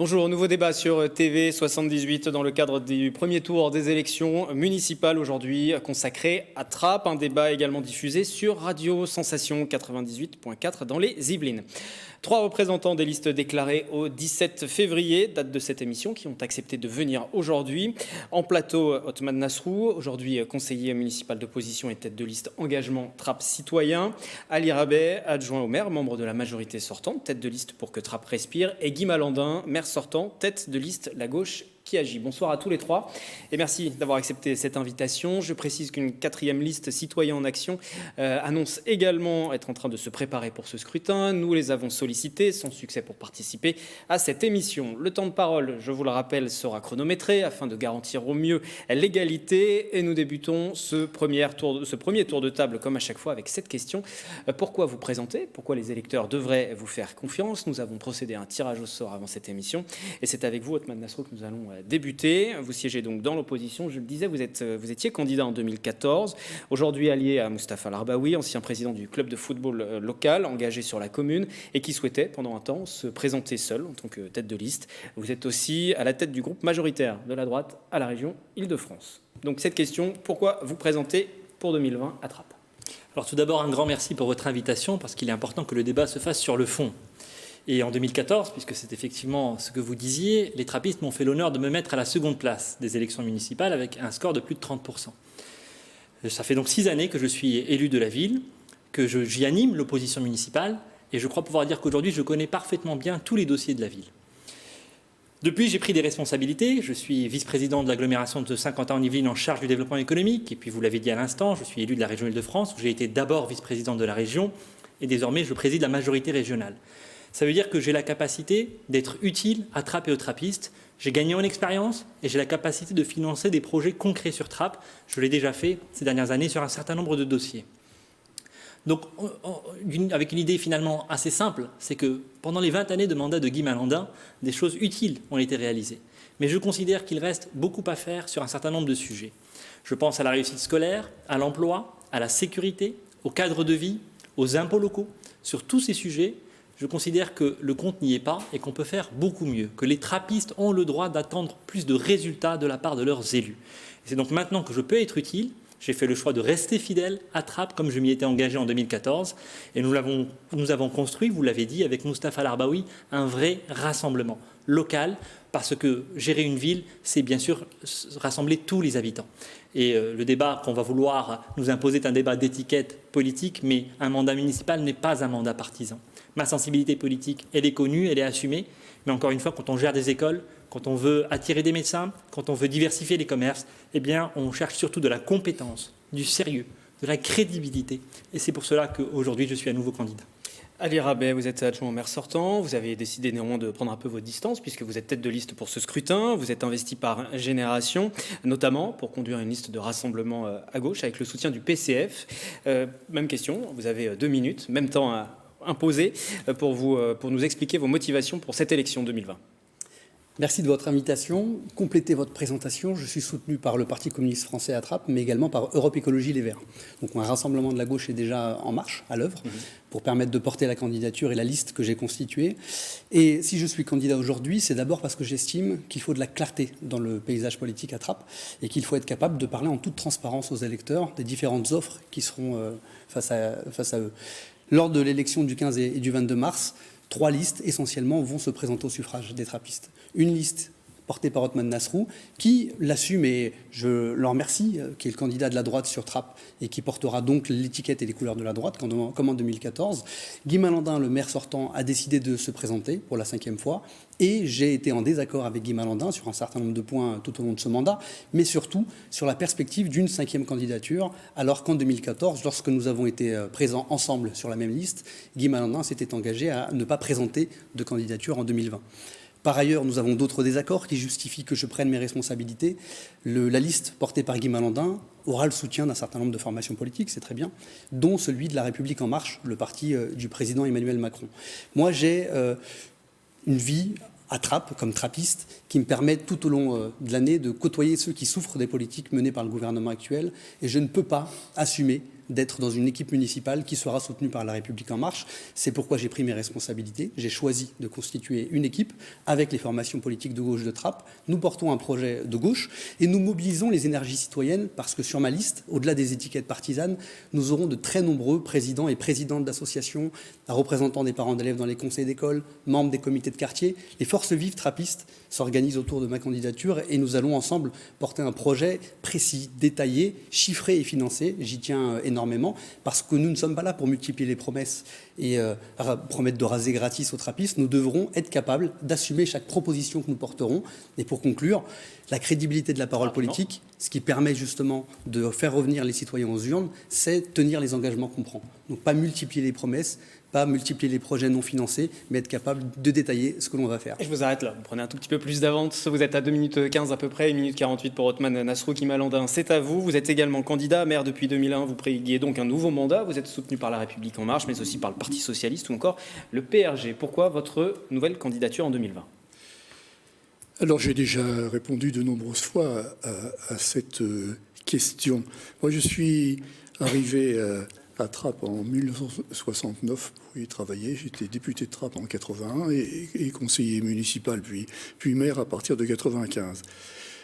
Bonjour, nouveau débat sur TV 78 dans le cadre du premier tour des élections municipales aujourd'hui consacré à Trappes. Un débat également diffusé sur Radio Sensation 98.4 dans les Yvelines. 3 représentants des listes déclarées au 17 février, date de cette émission, qui ont accepté de venir aujourd'hui. En plateau, Othman Nasrou, aujourd'hui conseiller municipal d'opposition et tête de liste engagement Trappes citoyen. Ali Rabet, adjoint au maire, membre de la majorité sortante, tête de liste pour que Trappes respire. Et Guy Malandin, maire sortant, tête de liste La Gauche qui agit. Bonsoir à tous les trois et merci d'avoir accepté cette invitation. Je précise qu'une 4e liste Citoyens en Action annonce également être en train de se préparer pour ce scrutin. Nous les avons sollicités sans succès pour participer à cette émission. Le temps de parole, je vous le rappelle, sera chronométré afin de garantir au mieux l'égalité et nous débutons ce premier tour de table comme à chaque fois avec cette question. Pourquoi vous présenter? Pourquoi les électeurs devraient vous faire confiance? Nous avons procédé à un tirage au sort avant cette émission et c'est avec vous, Othman Nasrou, que nous allons débuter. Vous siégez donc dans l'opposition. Je le disais, vous étiez candidat en 2014. Aujourd'hui allié à Mustapha Larbaoui, ancien président du club de football local, engagé sur la commune et qui souhaitait pendant un temps se présenter seul en tant que tête de liste. Vous êtes aussi à la tête du groupe majoritaire de la droite à la région Île-de-France. Donc cette question, pourquoi vous présenter pour 2020 à Trappes? Alors tout d'abord, un grand merci pour votre invitation parce qu'il est important que le débat se fasse sur le fond. Et en 2014, puisque c'est effectivement ce que vous disiez, les trappistes m'ont fait l'honneur de me mettre à la seconde place des élections municipales avec un score de plus de 30%. Ça fait donc 6 années que je suis élu de la ville, que j'y anime l'opposition municipale, et je crois pouvoir dire qu'aujourd'hui, je connais parfaitement bien tous les dossiers de la ville. Depuis, j'ai pris des responsabilités. Je suis vice-président de l'agglomération de Saint-Quentin-en-Yvelines en charge du développement économique, et puis vous l'avez dit à l'instant, je suis élu de la région Île-de-France, où j'ai été d'abord vice-président de la région, et désormais je préside la majorité régionale. Ça veut dire que j'ai la capacité d'être utile à Trappes et aux trappistes. J'ai gagné en expérience et j'ai la capacité de financer des projets concrets sur Trappes. Je l'ai déjà fait ces dernières années sur un certain nombre de dossiers. Donc, avec une idée finalement assez simple, c'est que pendant les 20 années de mandat de Guy Malandin, des choses utiles ont été réalisées. Mais je considère qu'il reste beaucoup à faire sur un certain nombre de sujets. Je pense à la réussite scolaire, à l'emploi, à la sécurité, au cadre de vie, aux impôts locaux. Sur tous ces sujets, je considère que le compte n'y est pas et qu'on peut faire beaucoup mieux, que les trappistes ont le droit d'attendre plus de résultats de la part de leurs élus. C'est donc maintenant que je peux être utile. J'ai fait le choix de rester fidèle à Trappes comme je m'y étais engagé en 2014 et nous avons construit, vous l'avez dit, avec Mustapha Larbaoui, un vrai rassemblement local parce que gérer une ville, c'est bien sûr rassembler tous les habitants. Et le débat qu'on va vouloir nous imposer est un débat d'étiquette politique, mais un mandat municipal n'est pas un mandat partisan. Ma sensibilité politique, elle est connue, elle est assumée, mais encore une fois, quand on gère des écoles, quand on veut attirer des médecins, quand on veut diversifier les commerces, eh bien, on cherche surtout de la compétence, du sérieux, de la crédibilité. Et c'est pour cela qu'aujourd'hui, je suis à nouveau candidat. Ali Rabet, vous êtes adjoint au maire sortant. Vous avez décidé néanmoins de prendre un peu votre distance puisque vous êtes tête de liste pour ce scrutin. Vous êtes investi par Génération, notamment pour conduire une liste de rassemblement à gauche avec le soutien du PCF. Même question, vous avez 2 minutes, même temps à imposer pour nous expliquer vos motivations pour cette élection 2020. Merci de votre invitation. Complétez votre présentation. Je suis soutenu par le Parti communiste français à Trappes, mais également par Europe Écologie Les Verts. Donc un rassemblement de la gauche est déjà en marche, à l'œuvre, pour permettre de porter la candidature et la liste que j'ai constituée. Et si je suis candidat aujourd'hui, c'est d'abord parce que j'estime qu'il faut de la clarté dans le paysage politique à Trappes et qu'il faut être capable de parler en toute transparence aux électeurs des différentes offres qui seront face à eux. Lors de l'élection du 15 et du 22 mars, 3 listes essentiellement vont se présenter au suffrage des trappistes. Une liste portée par Othman Nasrou, qui l'assume et je l'en remercie, qui est le candidat de la droite sur Trappes et qui portera donc l'étiquette et les couleurs de la droite, comme en 2014. Guy Malandin, le maire sortant, a décidé de se présenter pour la 5e fois et j'ai été en désaccord avec Guy Malandin sur un certain nombre de points tout au long de ce mandat, mais surtout sur la perspective d'une 5e candidature, alors qu'en 2014, lorsque nous avons été présents ensemble sur la même liste, Guy Malandin s'était engagé à ne pas présenter de candidature en 2020. Par ailleurs, nous avons d'autres désaccords qui justifient que je prenne mes responsabilités. La liste portée par Guy Malandin aura le soutien d'un certain nombre de formations politiques, c'est très bien, dont celui de La République En Marche, le parti du président Emmanuel Macron. Moi, j'ai une vie à Trappes, comme trappiste, qui me permet tout au long de l'année de côtoyer ceux qui souffrent des politiques menées par le gouvernement actuel. Et je ne peux pas assumer d'être dans une équipe municipale qui sera soutenue par La République En Marche. C'est pourquoi j'ai pris mes responsabilités. J'ai choisi de constituer une équipe avec les formations politiques de gauche de Trappes. Nous portons un projet de gauche et nous mobilisons les énergies citoyennes parce que sur ma liste, au-delà des étiquettes partisanes, nous aurons de très nombreux présidents et présidentes d'associations, représentants des parents d'élèves dans les conseils d'école, membres des comités de quartier. Les forces vives trappistes s'organisent autour de ma candidature et nous allons ensemble porter un projet précis, détaillé, chiffré et financé. J'y tiens énormément parce que nous ne sommes pas là pour multiplier les promesses et promettre de raser gratis aux trappistes. Nous devrons être capables d'assumer chaque proposition que nous porterons. Et pour conclure, la crédibilité de la parole politique, ce qui permet justement de faire revenir les citoyens aux urnes, c'est tenir les engagements qu'on prend. Donc pas multiplier les promesses, pas multiplier les projets non financés, mais être capable de détailler ce que l'on va faire. Et je vous arrête là, vous prenez un tout petit peu plus d'avance, vous êtes à 2 minutes 15 à peu près, 1 minute 48 pour Othman Nasrou Kimalandin, c'est à vous. Vous êtes également candidat, maire depuis 2001, vous préguiez donc un nouveau mandat, vous êtes soutenu par La République En Marche, mais aussi par le Parti Socialiste ou encore le PRG. Pourquoi votre nouvelle candidature en 2020 ? Alors j'ai déjà répondu de nombreuses fois à cette question. Moi je suis arrivé à Trappes en 1969 pour y travailler. J'étais député de Trappes en 81 et conseiller municipal, puis maire à partir de 95.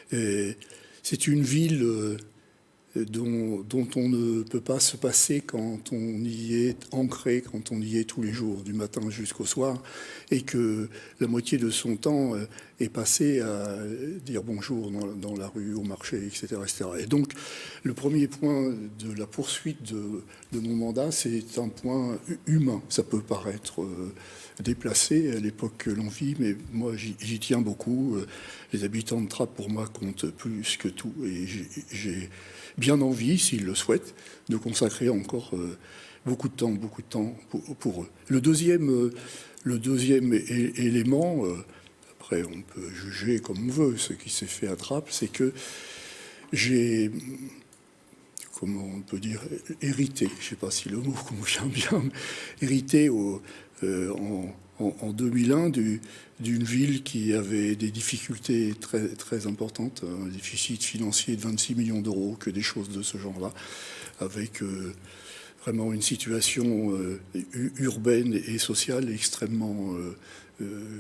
C'est une ville dont on ne peut pas se passer quand on y est ancré, quand on y est tous les jours, du matin jusqu'au soir, et que la moitié de son temps est passé à dire bonjour dans la rue, au marché, etc., etc. Et donc, le premier point de la poursuite de mon mandat, c'est un point humain. Ça peut paraître déplacé à l'époque que l'on vit, mais moi, j'y tiens beaucoup. Les habitants de Trappes, pour moi, comptent plus que tout, et j'ai bien envie, s'ils le souhaitent, de consacrer encore beaucoup de temps pour eux. Le deuxième élément, après on peut juger comme on veut ce qui s'est fait à Trappes, c'est que j'ai, comment on peut dire, hérité, je ne sais pas si le mot convient bien, hérité en 2001 d'une ville qui avait des difficultés très, très importantes, un déficit financier de 26 millions d'euros, que des choses de ce genre-là, avec vraiment une situation urbaine et sociale extrêmement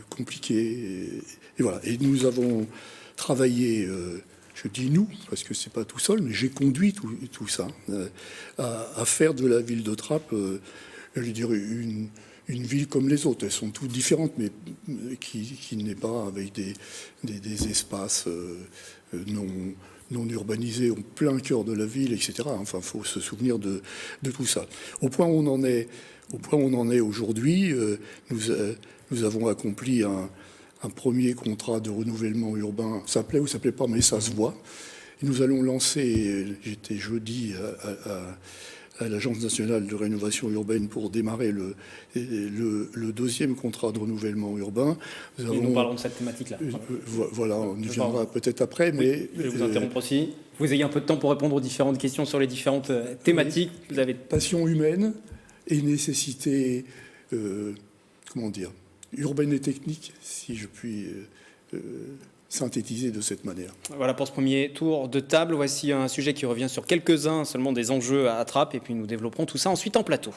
compliquée. Et voilà. Et nous avons travaillé, je dis nous, parce que c'est pas tout seul, mais j'ai conduit tout ça, à faire de la ville de Trappes, je dirais, une ville comme les autres. Elles sont toutes différentes, mais qui n'est pas avec des espaces non urbanisés en plein cœur de la ville, etc. Enfin, il faut se souvenir de tout ça. Au point où on en est aujourd'hui, nous avons accompli un premier contrat de renouvellement urbain. Ça plaît ou ça plaît pas, mais ça se voit. Et nous allons lancer, j'étais jeudi à l'Agence nationale de rénovation urbaine pour démarrer le deuxième contrat de renouvellement urbain. Nous parlons de cette thématique-là. Voilà, on y viendra peut-être après, mais... Je vais vous interrompre aussi. Vous ayez un peu de temps pour répondre aux différentes questions sur les différentes thématiques. Vous avez... Passion humaine et nécessité, urbaine et technique, si je puis... synthétisé de cette manière. Voilà pour ce premier tour de table. Voici un sujet qui revient sur quelques-uns seulement des enjeux à Trappes et puis nous développerons tout ça ensuite en plateau.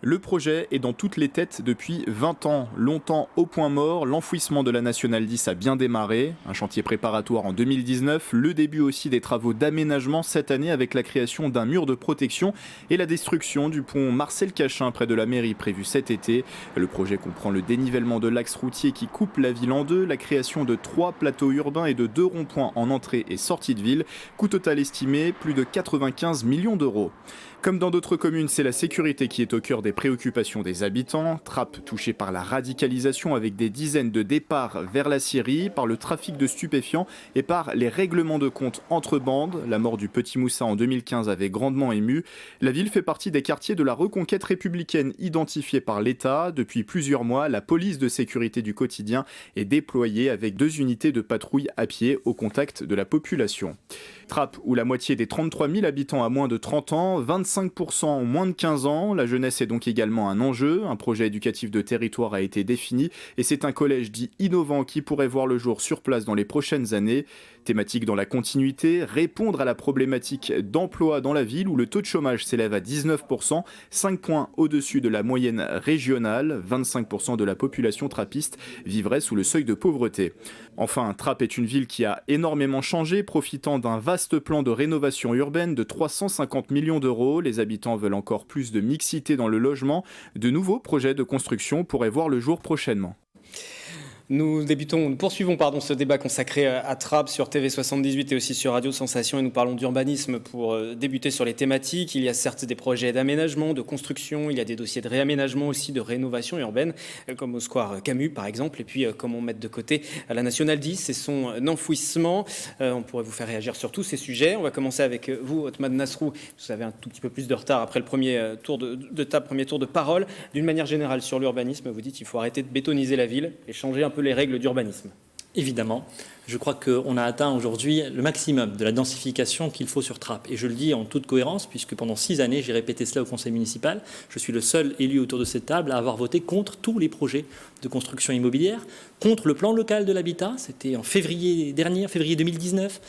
Le projet est dans toutes les têtes depuis 20 ans. Longtemps au point mort, l'enfouissement de la Nationale 10 a bien démarré. Un chantier préparatoire en 2019, le début aussi des travaux d'aménagement cette année avec la création d'un mur de protection et la destruction du pont Marcel Cachin près de la mairie prévu cet été. Le projet comprend le dénivellement de l'axe routier qui coupe la ville en deux, la création de 3 plateaux urbains et de 2 ronds-points en entrée et sortie de ville. Coût total estimé, plus de 95 millions d'euros. Comme dans d'autres communes, c'est la sécurité qui est au cœur des préoccupations des habitants. Trappes touchée par la radicalisation avec des dizaines de départs vers la Syrie, par le trafic de stupéfiants et par les règlements de compte entre bandes. La mort du petit Moussa en 2015 avait grandement ému. La ville fait partie des quartiers de la reconquête républicaine identifiés par l'État. Depuis plusieurs mois, la police de sécurité du quotidien est déployée avec 2 unités de patrouille à pied au contact de la population. Trappes, où la moitié des 33 000 habitants a moins de 30 ans, 25% ont moins de 15 ans. La jeunesse est donc également un enjeu. Un projet éducatif de territoire a été défini et c'est un collège dit innovant qui pourrait voir le jour sur place dans les prochaines années. Thématique dans la continuité, répondre à la problématique d'emploi dans la ville où le taux de chômage s'élève à 19%, 5 points au-dessus de la moyenne régionale. 25% de la population trappiste vivrait sous le seuil de pauvreté. Enfin, Trappes est une ville qui a énormément changé, profitant d'un vaste plan de rénovation urbaine de 350 millions d'euros. Les habitants veulent encore plus de mixité dans le logement. De nouveaux projets de construction pourraient voir le jour prochainement. Nous poursuivons ce débat consacré à Trappes sur TV78 et aussi sur Radio Sensation, et nous parlons d'urbanisme pour débuter sur les thématiques. Il y a certes des projets d'aménagement, de construction, il y a des dossiers de réaménagement aussi, de rénovation urbaine, comme au square Camus par exemple, et puis comment mettre de côté la Nationale 10 et son enfouissement. On pourrait vous faire réagir sur tous ces sujets. On va commencer avec vous, Othman Nasrou. Vous avez un tout petit peu plus de retard après le premier tour de table, premier tour de parole. D'une manière générale sur l'urbanisme, vous dites qu'il faut arrêter de bétoniser la ville et changer un peu les règles d'urbanisme. Évidemment. Je crois qu'on a atteint aujourd'hui le maximum de la densification qu'il faut sur Trappes. Et je le dis en toute cohérence, puisque pendant 6 années, j'ai répété cela au conseil municipal. Je suis le seul élu autour de cette table à avoir voté contre tous les projets de construction immobilière, contre le plan local de l'habitat, c'était en février 2019,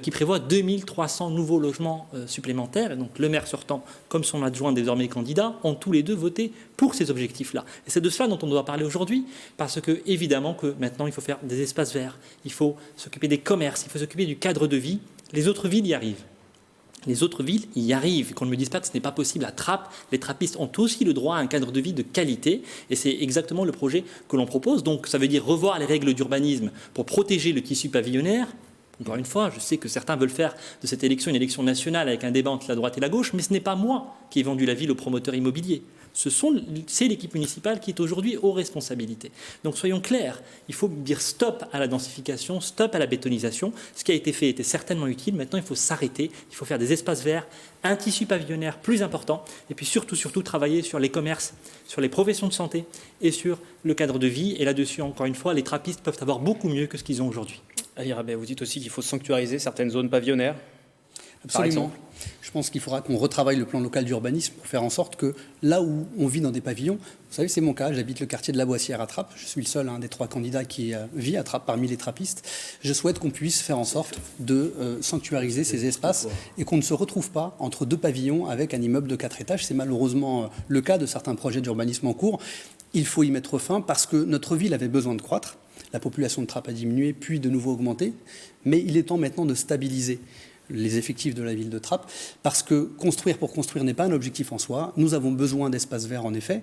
qui prévoit 2300 nouveaux logements supplémentaires. Et donc le maire sortant, comme son adjoint désormais candidat, ont tous les deux voté pour ces objectifs-là. Et c'est de cela dont on doit parler aujourd'hui, parce que évidemment que maintenant il faut faire des espaces verts, il faut s'occuper des commerces, il faut s'occuper du cadre de vie. Les autres villes y arrivent. Les autres villes y arrivent. Qu'on ne me dise pas que ce n'est pas possible à Trappes. Les trappistes ont aussi le droit à un cadre de vie de qualité. Et c'est exactement le projet que l'on propose. Donc ça veut dire revoir les règles d'urbanisme pour protéger le tissu pavillonnaire. Encore une fois, je sais que certains veulent faire de cette élection une élection nationale avec un débat entre la droite et la gauche, mais ce n'est pas moi qui ai vendu la ville aux promoteurs immobiliers. C'est l'équipe municipale qui est aujourd'hui aux responsabilités. Donc soyons clairs, il faut dire stop à la densification, stop à la bétonisation. Ce qui a été fait était certainement utile. Maintenant, il faut s'arrêter. Il faut faire des espaces verts, un tissu pavillonnaire plus important, et puis surtout travailler sur les commerces, sur les professions de santé et sur le cadre de vie. Et là-dessus, encore une fois, les trappistes peuvent avoir beaucoup mieux que ce qu'ils ont aujourd'hui. Ali Rabeh, vous dites aussi qu'il faut sanctuariser certaines zones pavillonnaires. Absolument. Je pense qu'il faudra qu'on retravaille le plan local d'urbanisme pour faire en sorte que là où on vit dans des pavillons, vous savez, c'est mon cas, j'habite le quartier de la Boissière à Trappes, je suis le seul des 3 candidats qui vit à Trappes parmi les trappistes. Je souhaite qu'on puisse faire en sorte de sanctuariser ces espaces et qu'on ne se retrouve pas entre 2 pavillons avec un immeuble de 4 étages. C'est malheureusement le cas de certains projets d'urbanisme en cours. Il faut y mettre fin parce que notre ville avait besoin de croître. La population de Trappes a diminué, puis de nouveau augmenté. Mais il est temps maintenant de stabiliser les effectifs de la ville de Trappes, parce que construire pour construire n'est pas un objectif en soi. Nous avons besoin d'espaces verts, en effet,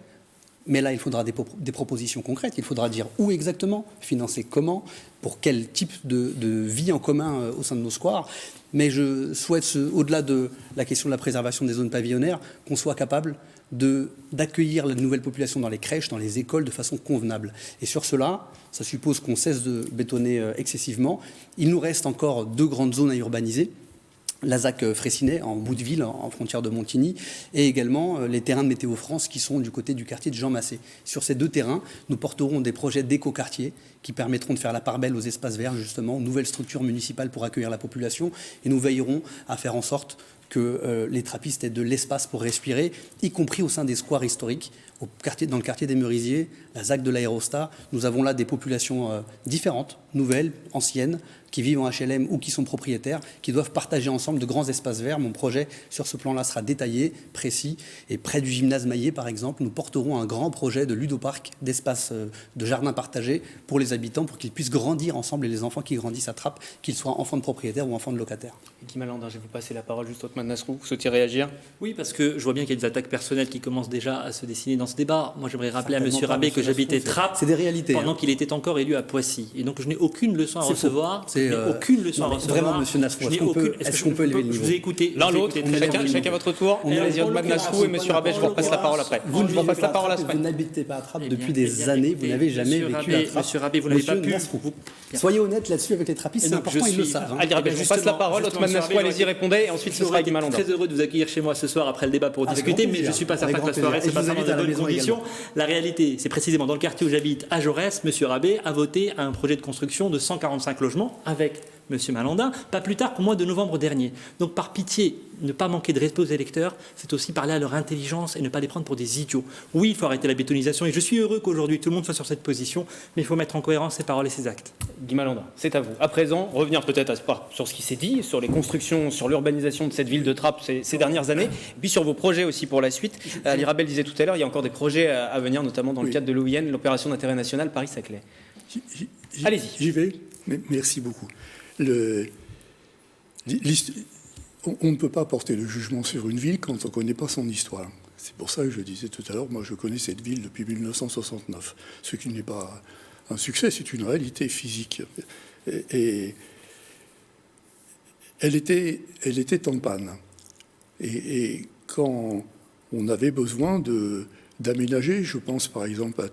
mais là, il faudra des propositions concrètes. Il faudra dire où exactement, financer comment, pour quel type de vie en commun au sein de nos squares. Mais je souhaite, au-delà de la question de la préservation des zones pavillonnaires, qu'on soit capable d'accueillir la nouvelle population dans les crèches, dans les écoles de façon convenable. Et sur cela, ça suppose qu'on cesse de bétonner excessivement. Il nous reste encore 2 grandes zones à urbaniser. La ZAC Fraissinet, en bout de ville, en frontière de Montigny, et également les terrains de Météo France qui sont du côté du quartier de Jean Massé. Sur ces 2 terrains, nous porterons des projets d'éco-quartier qui permettront de faire la part belle aux espaces verts, justement, aux nouvelles structures municipales pour accueillir la population, et nous veillerons à faire en sorte que les trappistes aient de l'espace pour respirer, y compris au sein des squares historiques. Dans le quartier des Merisiers, la ZAC de l'Aérostat, nous avons là des populations différentes, nouvelles, anciennes, qui vivent en HLM ou qui sont propriétaires, qui doivent partager ensemble de grands espaces verts. Mon projet sur ce plan-là sera détaillé, précis, et près du gymnase Maillet, par exemple, nous porterons un grand projet de ludoparc, d'espace de jardin partagé pour les habitants, pour qu'ils puissent grandir ensemble, et les enfants qui grandissent à Trappes, qu'ils soient enfants de propriétaires ou enfants de locataires. Guy Malandin, je vais vous passer la parole juste Othman Nasrou. Vous souhaitez réagir ? Oui, parce que je vois bien qu'il y a des attaques personnelles qui commencent déjà à se dessiner dans ce débat. Moi, j'aimerais rappeler à M. Rabeh que j'habitais Trappes pendant qu'il était encore élu à Poissy. Et donc, je n'ai aucune leçon à recevoir. Aucune leçon à recevoir. Vraiment, M. Nasrou, est-ce qu'on peut élever le niveau ? Je vous ai écouté. L'un l'autre, chacun à votre tour. Allez-y, Othman Nasrou et M. Rabeh, je vous repasse la parole après. Vous n'habitez pas à Trappes depuis des années. Vous n'avez jamais vécu à Trappes. M. Rabeh, vous n'avez pas pu. Soyez honnête là-dessus avec les trappistes, c'est important, ils le savent. Ali Rabeh, je vous passe la parole. Othman Nasrou, allez-y, répondez, et ensuite ce sera Guy Malandin. Je suis très heureux de vous accueillir chez moi ce soir après le débat pour discuter, mais je ne suis pas certain que la soirée se passe dans de bonnes conditions. La réalité, c'est précisément dans le quartier où j'habite, à Jaurès, M. Rabeh a voté un projet de construction construction de 145 logements avec M. Malandin, pas plus tard qu'au mois de novembre dernier. Donc par pitié, ne pas manquer de respect aux électeurs, c'est aussi parler à leur intelligence et ne pas les prendre pour des idiots. Oui, il faut arrêter la bétonisation et je suis heureux qu'aujourd'hui tout le monde soit sur cette position, mais il faut mettre en cohérence ses paroles et ses actes. Guy Malandin, c'est à vous. À présent, revenir peut-être sur ce qui s'est dit, sur les constructions, sur l'urbanisation de cette ville de Trappes ces dernières années, et puis sur vos projets aussi pour la suite. Ali Rabel disait tout à l'heure, il y a encore des projets à venir, notamment dans le cadre de l'OIN, l'opération d'intérêt national Paris-Saclay. Allez-y. J'y vais. Merci beaucoup. On ne peut pas porter le jugement sur une ville quand on ne connaît pas son histoire. C'est pour ça que je disais tout à l'heure, moi je connais cette ville depuis 1969. Ce qui n'est pas un succès, c'est une réalité physique. Et elle était en panne. Et quand on avait besoin d'aménager, je pense par exemple à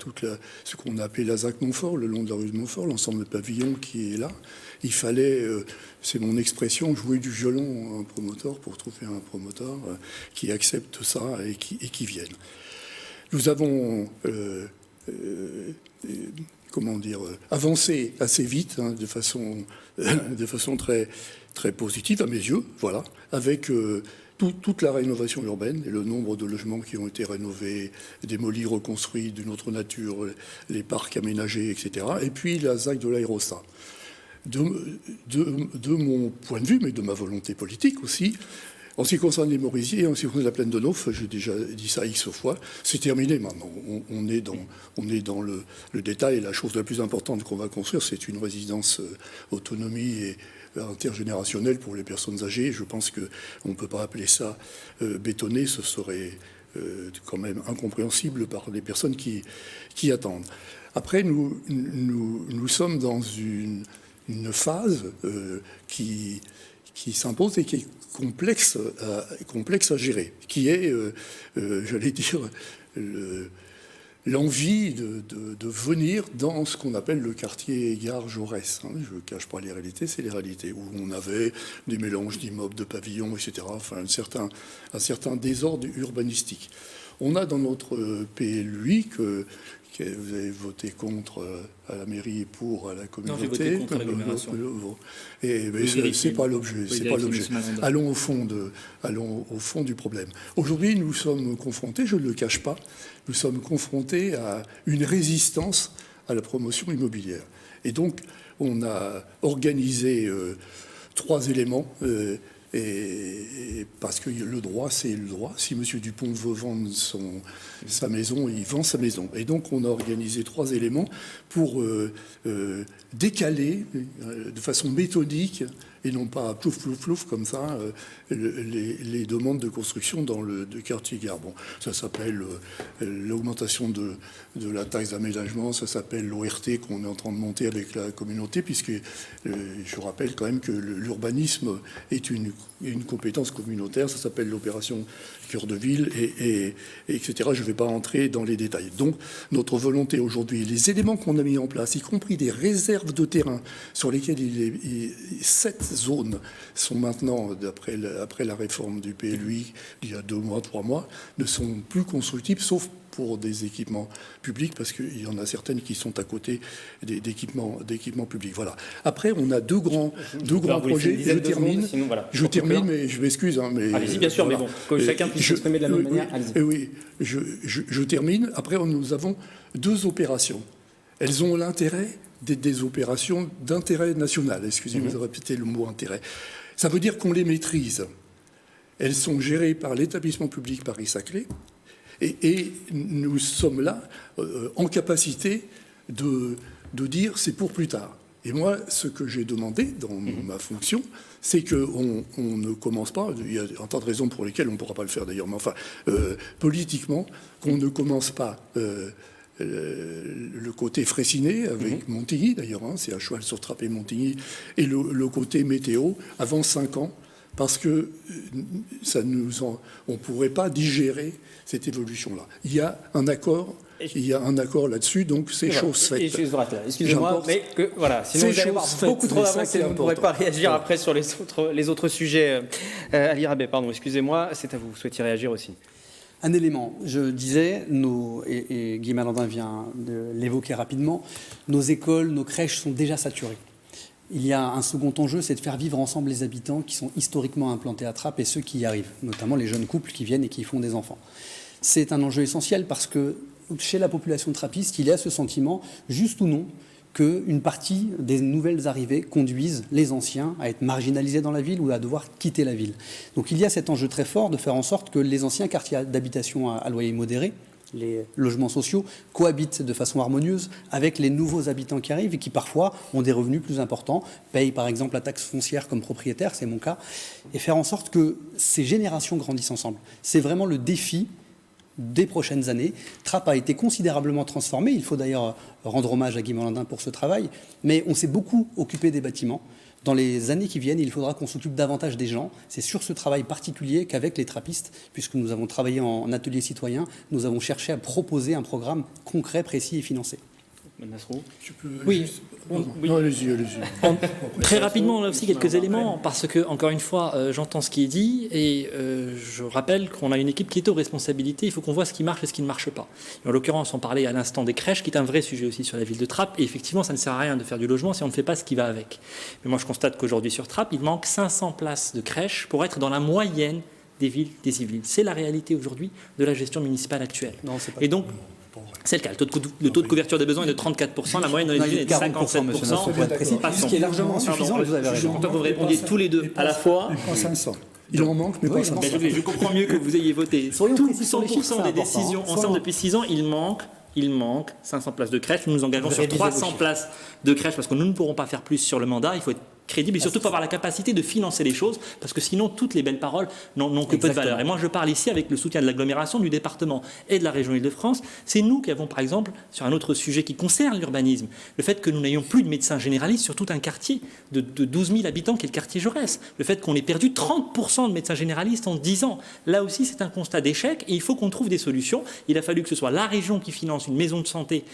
ce qu'on a appelé la ZAC Montfort, le long de la rue de Montfort, l'ensemble de pavillons qui est là. Il fallait, c'est mon expression, jouer du violon à un promoteur pour trouver un promoteur qui accepte ça et qui vienne. Nous avons, avancé assez vite, hein, de façon très, très positive à mes yeux, voilà, avec toute la rénovation urbaine et le nombre de logements qui ont été rénovés, démolis, reconstruits d'une autre nature, les parcs aménagés, etc. Et puis la ZAC de l'Aérosa. De mon point de vue, mais de ma volonté politique aussi, en ce qui concerne les Maurisiers, en ce qui concerne la plaine de Nauf, j'ai déjà dit ça X fois, c'est terminé maintenant. On est dans le détail. La chose la plus importante qu'on va construire, c'est une résidence autonomie et intergénérationnelle pour les personnes âgées. Je pense qu'on ne peut pas appeler ça bétonné, ce serait quand même incompréhensible par les personnes qui attendent. Après, nous sommes dans une phase qui s'impose et qui est complexe à gérer, qui est, j'allais dire, l'envie de venir dans ce qu'on appelle le quartier Gare Jaurès. Hein, je ne cache pas les réalités, c'est les réalités, où on avait des mélanges d'immeubles, de pavillons, etc., enfin un certain désordre urbanistique. On a dans notre PLUI que vous avez voté contre à la mairie et pour à la communauté. Non, j'ai voté contre l'agglomération. C'est pas l'objet. Allons au fond du problème. Aujourd'hui, nous sommes confrontés, je ne le cache pas, nous sommes confrontés à une résistance à la promotion immobilière. Et donc, on a organisé 3 éléments. Et parce que le droit, c'est le droit. Si M. Dupont veut vendre sa maison, il vend sa maison. Et donc, on a organisé 3 éléments pour décaler de façon méthodique et non pas plouf, plouf, plouf, comme ça, les demandes de construction dans le quartier Gare. Bon, ça s'appelle l'augmentation de la taxe d'aménagement, ça s'appelle l'ORT qu'on est en train de monter avec la communauté, puisque je rappelle quand même que l'urbanisme est une compétence communautaire, ça s'appelle l'opération Cœur de Ville, et etc. Je ne vais pas entrer dans les détails. Donc, notre volonté aujourd'hui, les éléments qu'on a mis en place, y compris des réserves de terrain sur lesquelles 7 zones sont maintenant, après la réforme du PLUI, il y a 2 mois, 3 mois, ne sont plus constructibles, sauf pour des équipements publics, parce qu'il y en a certaines qui sont à côté d'équipements publics. Voilà. Après, on a deux grands projets. Je termine, mais je m'excuse. Hein, allez-y, bien sûr, voilà. Mais bon, que chacun puisse s'exprimer de la même manière. Oui, je termine. Après, nous avons 2 opérations. Elles ont l'intérêt d'être des opérations d'intérêt national. Excusez-moi de répéter le mot intérêt. Ça veut dire qu'on les maîtrise. Elles sont gérées par l'établissement public Paris-Saclay. Et nous sommes là en capacité de dire c'est pour plus tard. Et moi, ce que j'ai demandé dans ma fonction, c'est qu'on ne commence pas, il y a un tas de raisons pour lesquelles on ne pourra pas le faire d'ailleurs, mais enfin, politiquement, qu'on ne commence pas le côté Fraissinet avec Montigny d'ailleurs, hein, c'est à cheval sur Trappes et Montigny, et le côté météo avant 5 ans, parce que on ne pourrait pas digérer cette évolution-là. Il y a un accord là-dessus, donc c'est chose faite. Excusez-moi, mais que, voilà, sinon vous allez avoir beaucoup trop d'avance et vous ne pourrez pas réagir après sur les autres sujets. Ali Rabel, pardon, excusez-moi, c'est à vous. Vous souhaitiez réagir aussi? Un élément, je disais, et Guy Malandin vient de l'évoquer rapidement, nos écoles, nos crèches sont déjà saturées. Il y a un second enjeu, c'est de faire vivre ensemble les habitants qui sont historiquement implantés à Trappes et ceux qui y arrivent, notamment les jeunes couples qui viennent et qui font des enfants. C'est un enjeu essentiel parce que chez la population trappiste, il y a ce sentiment, juste ou non, qu'une partie des nouvelles arrivées conduisent les anciens à être marginalisés dans la ville ou à devoir quitter la ville. Donc il y a cet enjeu très fort de faire en sorte que les anciens quartiers d'habitation à loyer modéré, les logements sociaux, cohabitent de façon harmonieuse avec les nouveaux habitants qui arrivent et qui parfois ont des revenus plus importants, payent par exemple la taxe foncière comme propriétaire, c'est mon cas, et faire en sorte que ces générations grandissent ensemble. C'est vraiment le défi des prochaines années. Trappes a été considérablement transformé. Il faut d'ailleurs rendre hommage à Guy Malandin pour ce travail. Mais on s'est beaucoup occupé des bâtiments. Dans les années qui viennent, il faudra qu'on s'occupe davantage des gens. C'est sur ce travail particulier qu'avec les trappistes, puisque nous avons travaillé en atelier citoyen, nous avons cherché à proposer un programme concret, précis et financé. Nasrou. Je peux Oui. juste... Non, allez-y. Très rapidement, on a aussi quelques éléments, parce que, encore une fois, j'entends ce qui est dit, et je rappelle qu'on a une équipe qui est aux responsabilités, il faut qu'on voit ce qui marche et ce qui ne marche pas. Et en l'occurrence, on parlait à l'instant des crèches, qui est un vrai sujet aussi sur la ville de Trappes, et effectivement, ça ne sert à rien de faire du logement si on ne fait pas ce qui va avec. Mais moi, je constate qu'aujourd'hui, sur Trappes, il manque 500 places de crèches pour être dans la moyenne des villes, des civils. C'est la réalité aujourd'hui de la gestion municipale actuelle. Non, c'est pas et donc, c'est le cas. Le taux de couverture des besoins est de 34%, la moyenne dans les villes est de 57%. Ce qui est largement insuffisant, vous avez Je suis raison. content que vous répondiez tous les deux à la fois. Pas 500. Il en manque, mais pas 500. Je comprends mieux que vous ayez voté. Soyons Tout précis sur les 100% chiffres, des c'est décisions important. ensemble depuis 6 ans, il manque 500 places de crèche. Nous nous engageons sur 300 places de crèche parce que nous ne pourrons pas faire plus sur le mandat. Il faut être crédible et surtout il faut avoir la capacité de financer les choses parce que sinon toutes les belles paroles n'ont que peu de valeur. Et moi je parle ici avec le soutien de l'agglomération, du département et de la région Île-de-France. C'est nous qui avons par exemple sur un autre sujet qui concerne l'urbanisme, le fait que nous n'ayons plus de médecins généralistes sur tout un quartier de 12 000 habitants qui est le quartier Jaurès. Le fait qu'on ait perdu 30% de médecins généralistes en 10 ans. Là aussi c'est un constat d'échec et il faut qu'on trouve des solutions. Il a fallu que ce soit la région qui finance une maison de santé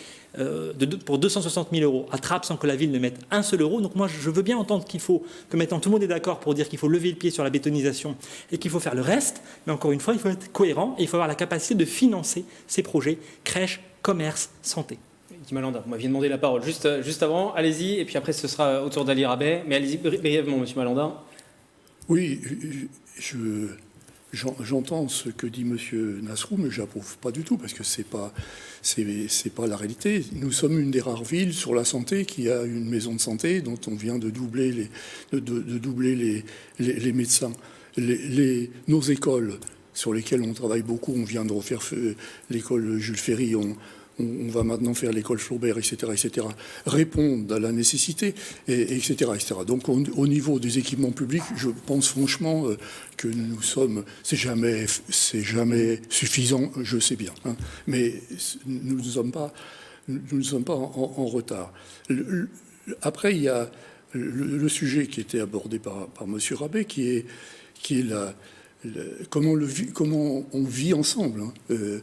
pour 260 000 euros à Trappes sans que la ville ne mette un seul euro. Donc moi je veux bien entendre qu'il faut, que maintenant tout le monde est d'accord pour dire qu'il faut lever le pied sur la bétonisation et qu'il faut faire le reste, mais encore une fois il faut être cohérent et il faut avoir la capacité de financer ces projets, crèche, commerce, santé. Guy Malandin, vous m'aviez demandé la parole juste avant, allez-y, et puis après ce sera au tour d'Ali Rabet, mais allez-y brièvement monsieur Malandin. Oui, j'entends ce que dit monsieur Nasrou, mais je n'approuve pas du tout, parce que c'est pas la réalité. Nous sommes une des rares villes sur la santé qui a une maison de santé dont on vient de doubler les médecins. Nos écoles sur lesquelles on travaille beaucoup, on vient de refaire l'école Jules Ferry, on va maintenant faire l'école Flaubert, etc., répondent à la nécessité, etc. Donc au niveau des équipements publics, je pense franchement que nous sommes, c'est jamais suffisant, je sais bien, hein, mais nous ne sommes pas en retard. Après, il y a le sujet qui était abordé par monsieur Rabet, qui est comment on vit ensemble. Hein,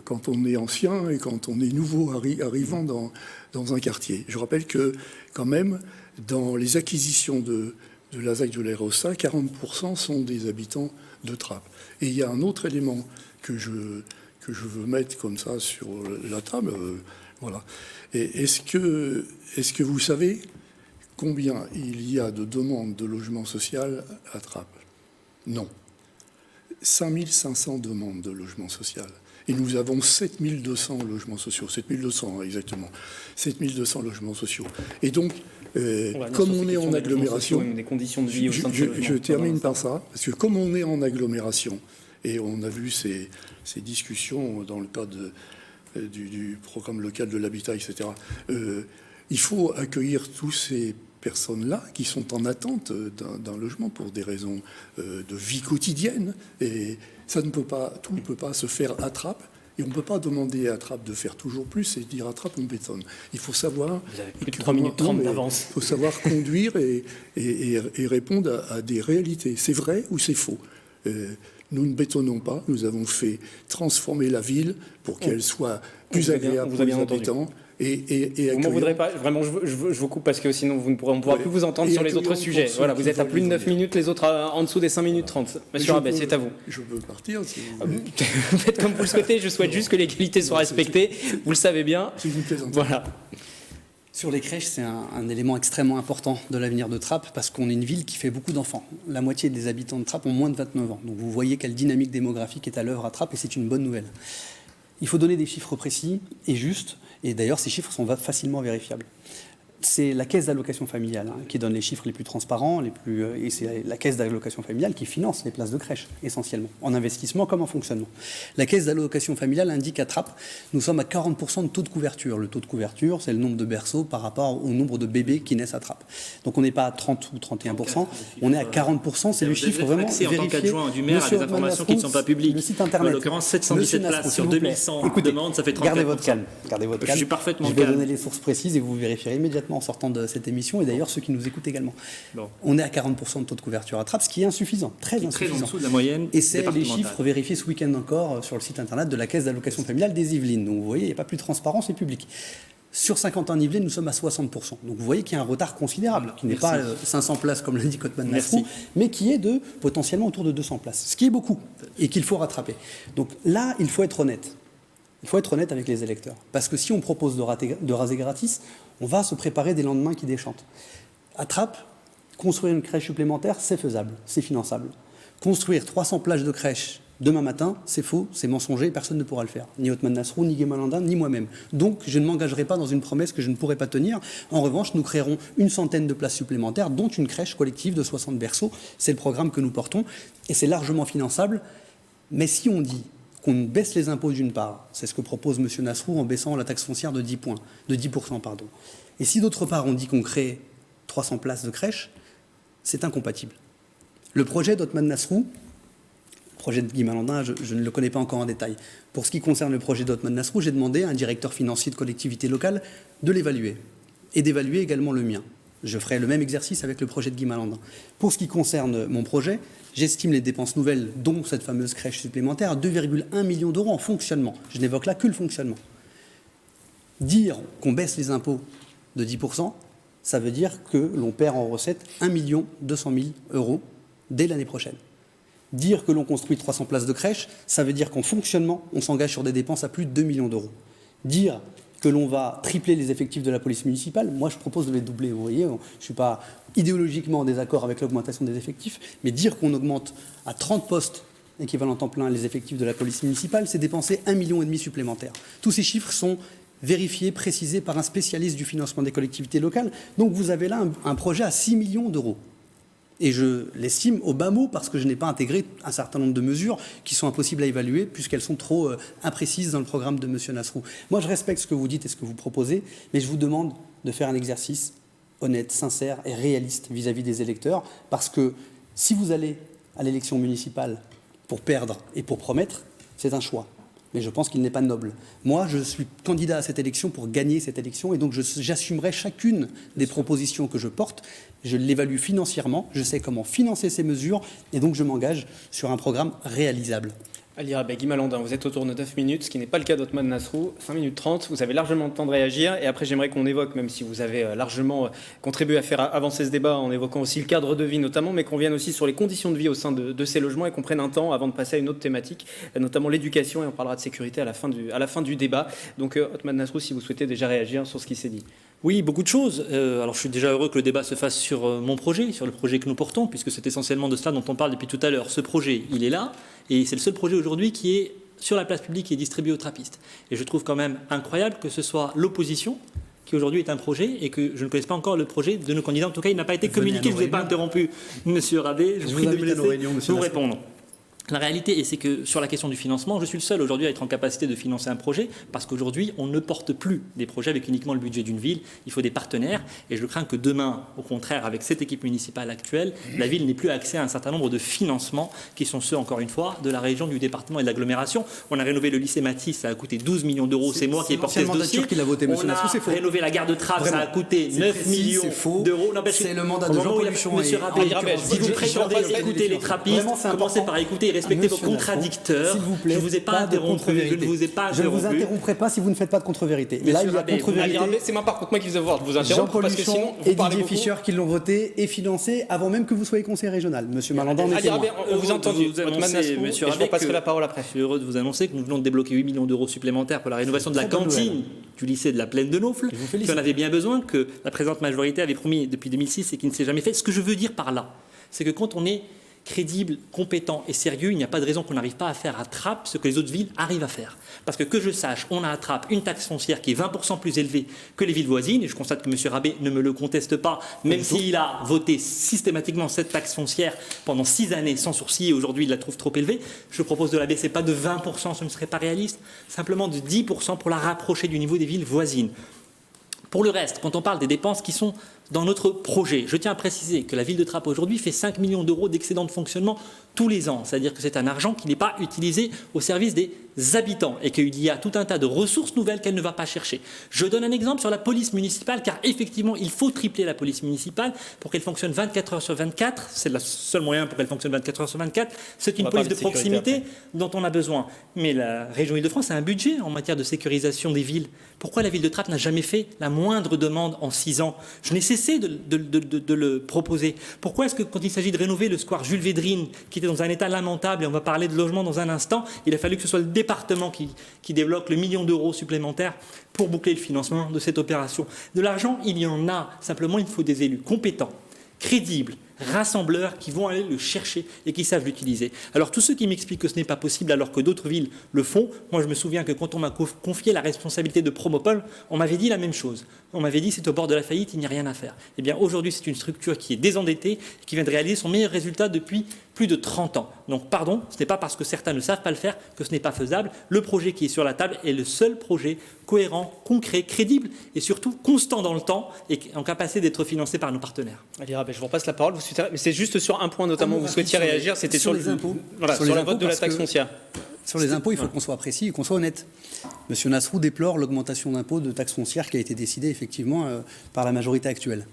quand on est ancien et quand on est nouveau arrivant dans un quartier. Je rappelle que, quand même, dans les acquisitions de la ZAC de l'Aérosa, 40% sont des habitants de Trappes. Et il y a un autre élément que je veux mettre comme ça sur la table. Voilà. Et est-ce que vous savez combien il y a de demandes de logement social à Trappes? Non. 5500 demandes de logement social. Et nous avons 7200 logements sociaux. 7200, exactement. 7200 logements sociaux. Et donc, comme on est en agglomération... Des conditions de vie au sein de ce logement. Je termine par ça. Parce que comme on est en agglomération, et on a vu ces discussions dans le cadre du programme local de l'habitat, etc., il faut accueillir tous ces personnes-là qui sont en attente d'un logement pour des raisons de vie quotidienne. Et ça tout ne peut pas se faire à Trappes. Et on ne peut pas demander à Trappes de faire toujours plus et dire à Trappes on bétonne. Il faut savoir... Vous avez plus de 3 minutes 30 d'avance. Il faut savoir conduire et répondre à des réalités. C'est vrai ou c'est faux? Nous ne bétonnons pas. Nous avons fait transformer la ville pour qu'elle soit plus agréable pour les habitants. Vous m'en voudrez pas, vraiment, je vous coupe parce que sinon on ne pourra plus vous entendre sur les autres sujets. Voilà, vous êtes à plus de 9 minutes, les autres en dessous des 5 minutes 30. Monsieur Rabet, c'est à vous. Je peux partir si vous faites comme vous le souhaitez, je souhaite juste que l'égalité soit respectée, vous le savez bien. C'est une plaisanterie. Voilà. Sur les crèches, c'est un élément extrêmement important de l'avenir de Trappes parce qu'on est une ville qui fait beaucoup d'enfants. La moitié des habitants de Trappes ont moins de 29 ans. Donc vous voyez quelle dynamique démographique est à l'œuvre à Trappes et c'est une bonne nouvelle. Il faut donner des chiffres précis et justes, et d'ailleurs ces chiffres sont facilement vérifiables. C'est la caisse d'allocation familiale qui donne les chiffres les plus transparents, et c'est la caisse d'allocation familiale qui finance les places de crèche, essentiellement, en investissement comme en fonctionnement. La caisse d'allocation familiale indique à Trappes, nous sommes à 40% de taux de couverture. Le taux de couverture, c'est le nombre de berceaux par rapport au nombre de bébés qui naissent à Trappes. Donc on n'est pas à 30 ou 31%, on est à 40%, c'est le chiffre vraiment vérifié. En tant qu'adjoint du maire à des informations qui ne sont pas publiques. Le site internet. En l'occurrence, 717 places sur 2100 demandes, ça fait 34%. Gardez votre calme. Je suis parfaitement calme. Je vais donner les sources précises et vous vérifierez immédiatement en sortant de cette émission, et d'ailleurs ceux qui nous écoutent également. Bon. On est à 40% de taux de couverture à Trappes, ce qui est insuffisant, très insuffisant. Très en dessous de la moyenne. Et c'est les chiffres vérifiés ce week-end encore sur le site internet de la caisse d'allocation familiale des Yvelines. Donc vous voyez, il n'y a pas plus de transparence, c'est public. Sur 50 ans en Yvelines, nous sommes à 60%. Donc vous voyez qu'il y a un retard considérable, qui n'est pas 500 places comme l'indique Othman Nasrou, mais qui est de potentiellement autour de 200 places, ce qui est beaucoup et qu'il faut rattraper. Donc là, il faut être honnête. Il faut être honnête avec les électeurs. Parce que si on propose de raser gratis, on va se préparer des lendemains qui déchantent. À Trappes, construire une crèche supplémentaire, c'est faisable, c'est finançable. Construire 300 places de crèche demain matin, c'est faux, c'est mensonger, personne ne pourra le faire. Ni Othman Nasrou, ni Guy-Malandin, ni moi-même. Donc, je ne m'engagerai pas dans une promesse que je ne pourrai pas tenir. En revanche, nous créerons une centaine de places supplémentaires, dont une crèche collective de 60 berceaux. C'est le programme que nous portons, et c'est largement finançable. Mais si on dit qu'on baisse les impôts d'une part, c'est ce que propose M. Nasrou en baissant la taxe foncière de 10%. Et si d'autre part on dit qu'on crée 300 places de crèche, c'est incompatible. Le projet d'Othman Nasrou, le projet de Guy Malandin, je ne le connais pas encore en détail. Pour ce qui concerne le projet d'Othman Nasrou, j'ai demandé à un directeur financier de collectivité locale de l'évaluer et d'évaluer également le mien. Je ferai le même exercice avec le projet de Guy Malandin. Pour ce qui concerne mon projet, j'estime les dépenses nouvelles, dont cette fameuse crèche supplémentaire, à 2,1 millions d'euros en fonctionnement. Je n'évoque là que le fonctionnement. Dire qu'on baisse les impôts de 10%, ça veut dire que l'on perd en recettes 1 200 000 euros dès l'année prochaine. Dire que l'on construit 300 places de crèche, ça veut dire qu'en fonctionnement, on s'engage sur des dépenses à plus de 2 millions d'euros. Dire que l'on va tripler les effectifs de la police municipale, moi je propose de les doubler, vous voyez, je ne suis pas idéologiquement en désaccord avec l'augmentation des effectifs, mais dire qu'on augmente à 30 postes équivalent temps plein les effectifs de la police municipale, c'est dépenser 1,5 million supplémentaire. Tous ces chiffres sont vérifiés, précisés par un spécialiste du financement des collectivités locales, donc vous avez là un projet à 6 millions d'euros. Et je l'estime au bas mot parce que je n'ai pas intégré un certain nombre de mesures qui sont impossibles à évaluer puisqu'elles sont trop imprécises dans le programme de M. Nasrou. Moi, je respecte ce que vous dites et ce que vous proposez, mais je vous demande de faire un exercice honnête, sincère et réaliste vis-à-vis des électeurs parce que si vous allez à l'élection municipale pour perdre et pour promettre, c'est un choix. Mais je pense qu'il n'est pas noble. Moi, je suis candidat à cette élection pour gagner cette élection et donc j'assumerai chacune des propositions que je porte. Je l'évalue financièrement, je sais comment financer ces mesures et donc je m'engage sur un programme réalisable. Ali Rabet, Guy Malandin, vous êtes autour de 9 minutes, ce qui n'est pas le cas d'Othman Nasrou. 5 minutes 30, vous avez largement le temps de réagir. Et après, j'aimerais qu'on évoque, même si vous avez largement contribué à faire avancer ce débat en évoquant aussi le cadre de vie notamment, mais qu'on vienne aussi sur les conditions de vie au sein de ces logements et qu'on prenne un temps avant de passer à une autre thématique, notamment l'éducation, et on parlera de sécurité à la fin du débat. Donc Othman Nasrou, si vous souhaitez déjà réagir sur ce qui s'est dit. Oui, beaucoup de choses. Alors je suis déjà heureux que le débat se fasse sur mon projet, sur le projet que nous portons, puisque c'est essentiellement de cela dont on parle depuis tout à l'heure. Ce projet, il est là, et c'est le seul projet aujourd'hui qui est sur la place publique et distribué aux trappistes. Et je trouve quand même incroyable que ce soit l'opposition qui aujourd'hui est un projet et que je ne connaisse pas encore le projet de nos candidats. En tout cas, il n'a pas été communiqué. Je ne vous ai pas interrompu, Monsieur Rabet. Je vous prie de me laisser vous répondre. La réalité, c'est que sur la question du financement, je suis le seul aujourd'hui à être en capacité de financer un projet parce qu'aujourd'hui, on ne porte plus des projets avec uniquement le budget d'une ville. Il faut des partenaires et je crains que demain, au contraire, avec cette équipe municipale actuelle, la ville n'ait plus accès à un certain nombre de financements qui sont ceux, encore une fois, de la région, du département et de l'agglomération. On a rénové le lycée Matisse, ça a coûté 12 millions d'euros. C'est moi qui ai porté ce dossier. On a rénové la gare de Trappes, ça a coûté 9 millions d'euros. C'est le mandat de Jean-Paul Huchon. Monsieur Rabet, si vous prétendez écouter les trappistes, commencez par écouter respecter vos contradicteurs. S'il vous plaît, je ne vous ai pas interrompu. Je ne vous ai pas interrompu. Je ne vous interromprai pas si vous ne faites pas de contre-vérité. Là, il y a contre-vérité. C'est par contre moi qui vous ai voir. Je vous interromps Jean-Paul parce que Luchon sinon vous et parlez Didier beaucoup. Fischer qui l'ont voté et financé avant même que vous soyez conseiller régional. Monsieur Malandin, Ali Rabet, on vous a entendu. Monsieur je vous passerai la parole après. Je suis heureux de vous annoncer que nous venons de débloquer 8 millions d'euros supplémentaires pour la rénovation de la cantine du lycée de la Plaine de Naufle, qui en avait bien besoin, que la présente majorité avait promis depuis 2006 et qui ne s'est jamais fait. Ce que je veux dire par là, c'est que quand on est crédible, compétent et sérieux, il n'y a pas de raison qu'on n'arrive pas à faire à Trappes ce que les autres villes arrivent à faire. Parce que je sache, on a à Trappes une taxe foncière qui est 20% plus élevée que les villes voisines, et je constate que M. Rabet ne me le conteste pas, même s'il a voté systématiquement cette taxe foncière pendant 6 années sans sourciller, et aujourd'hui il la trouve trop élevée. Je propose de la baisser, pas de 20%, ce ne serait pas réaliste, simplement de 10% pour la rapprocher du niveau des villes voisines. Pour le reste, quand on parle des dépenses qui sont dans notre projet, je tiens à préciser que la ville de Trappes aujourd'hui fait 5 millions d'euros d'excédent de fonctionnement tous les ans. C'est-à-dire que c'est un argent qui n'est pas utilisé au service des habitants et qu'il y a tout un tas de ressources nouvelles qu'elle ne va pas chercher. Je donne un exemple sur la police municipale, car effectivement, il faut tripler la police municipale pour qu'elle fonctionne 24 heures sur 24. C'est le seul moyen pour qu'elle fonctionne 24 heures sur 24. C'est une police de proximité dont on a besoin. Mais la région Île-de-France a un budget en matière de sécurisation des villes. Pourquoi la ville de Trappes n'a jamais fait la moindre demande en 6 ans? Je n'ai cessé de le proposer. Pourquoi est-ce que quand il s'agit de rénover le square Jules Védrine, qui était dans un état lamentable, et on va parler de logement dans un instant, il a fallu que ce soit le département qui débloque le 1 million d'euros supplémentaires pour boucler le financement de cette opération? De l'argent, il y en a. Simplement, il faut des élus compétents, crédibles, rassembleurs qui vont aller le chercher et qui savent l'utiliser. Alors tous ceux qui m'expliquent que ce n'est pas possible alors que d'autres villes le font, moi je me souviens que quand on m'a confié la responsabilité de Promopole, on m'avait dit la même chose. On m'avait dit c'est au bord de la faillite, il n'y a rien à faire. Eh bien aujourd'hui c'est une structure qui est désendettée, qui vient de réaliser son meilleur résultat depuis plus de 30 ans. Donc pardon, ce n'est pas parce que certains ne savent pas le faire que ce n'est pas faisable. Le projet qui est sur la table est le seul projet cohérent, concret, crédible et surtout constant dans le temps et en capacité d'être financé par nos partenaires. Ali Rabet, je vous repasse la parole. Mais c'est juste sur un point notamment où vous souhaitiez réagir, c'était sur les impôts. Voilà, sur le vote de la taxe foncière. Sur les impôts, il faut qu'on soit précis et qu'on soit honnête. Monsieur Nasrou déplore l'augmentation d'impôts de taxes foncières qui a été décidée effectivement par la majorité actuelle.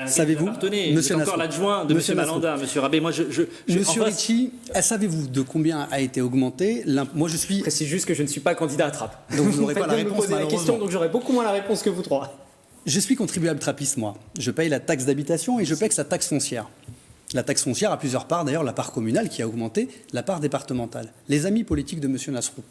Savez-vous, Monsieur encore l'adjoint de Monsieur Malandin, Monsieur Rabet, moi Monsieur Ricci, savez-vous de combien a été augmenté l'impôt? Moi je suis... C'est juste que je ne suis pas candidat à Trappes. Donc vous n'aurez pas la réponse, poser la question, donc j'aurai beaucoup moins la réponse que vous trois. Je suis contribuable trappiste, moi. Je paye la taxe d'habitation et je paye sa taxe foncière. La taxe foncière a plusieurs parts, d'ailleurs la part communale qui a augmenté, la part départementale. Les amis politiques de M. Nasrou,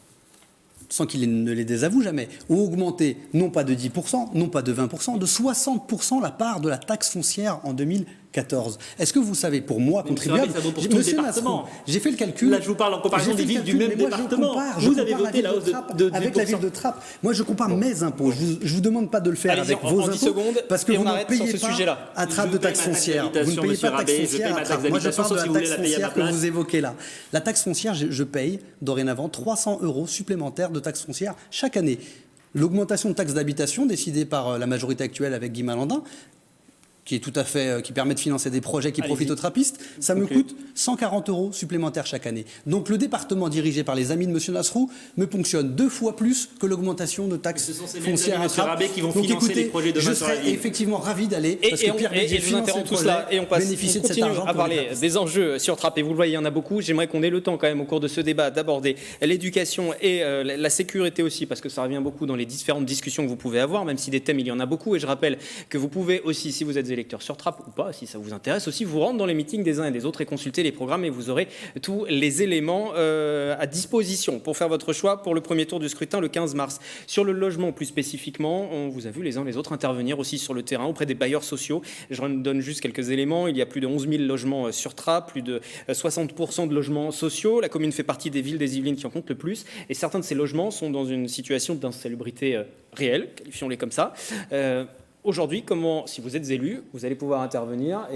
sans qu'il ne les désavoue jamais, ont augmenté non pas de 10%, non pas de 20%, de 60% la part de la taxe foncière en 2014. Est-ce que vous savez, pour moi, contribuable, Monsieur Nasrou, j'ai fait le calcul. Là, je vous parle en comparaison des villes du même département. Vous avez voté la hausse de 10%. Avec la ville de Trappes. Moi, je compare mes impôts. Je ne vous demande pas de le faire avec vos impôts, parce que vous ne payez pas à Trappes de taxe foncière. Vous ne payez pas de taxe foncière à Trappes. Moi, je parle de la taxe foncière que vous évoquez là. La taxe foncière, je paye dorénavant 300 € supplémentaires de taxe foncière chaque année. L'augmentation de taxe d'habitation décidée par la majorité actuelle avec Guy Malandin, qui est tout à fait, qui permet de financer des projets qui profitent aux trappistes, ça me coûte 140 € supplémentaires chaque année. Donc le département dirigé par les amis de M. Nasrou me ponctionne 2 fois plus que l'augmentation de taxes foncières à Trappes. Qui vont financer les projets de je serais effectivement ravi d'aller, parce que Pierre Bédier finance ces projets, et on bénéficier de cet argent à parler des enjeux sur Trappes. Et vous le voyez, il y en a beaucoup. J'aimerais qu'on ait le temps quand même au cours de ce débat d'aborder l'éducation et la sécurité aussi, parce que ça revient beaucoup dans les différentes discussions que vous pouvez avoir, même si des thèmes il y en a beaucoup. Et je rappelle que vous pouvez aussi, si vous êtes électeur sur Trappes ou pas, si ça vous intéresse aussi, vous rendre dans les meetings des uns et des autres et consulter les programmes et vous aurez tous les éléments à disposition pour faire votre choix pour le premier tour du scrutin le 15 mars. Sur le logement plus spécifiquement, on vous a vu les uns les autres intervenir aussi sur le terrain auprès des bailleurs sociaux. Je donne juste quelques éléments. Il y a plus de 11 000 logements sur Trappes, plus de 60% de logements sociaux. La commune fait partie des villes des Yvelines qui en comptent le plus et certains de ces logements sont dans une situation d'insalubrité réelle, qualifions-les comme ça. Aujourd'hui, comment, si vous êtes élu, vous allez pouvoir intervenir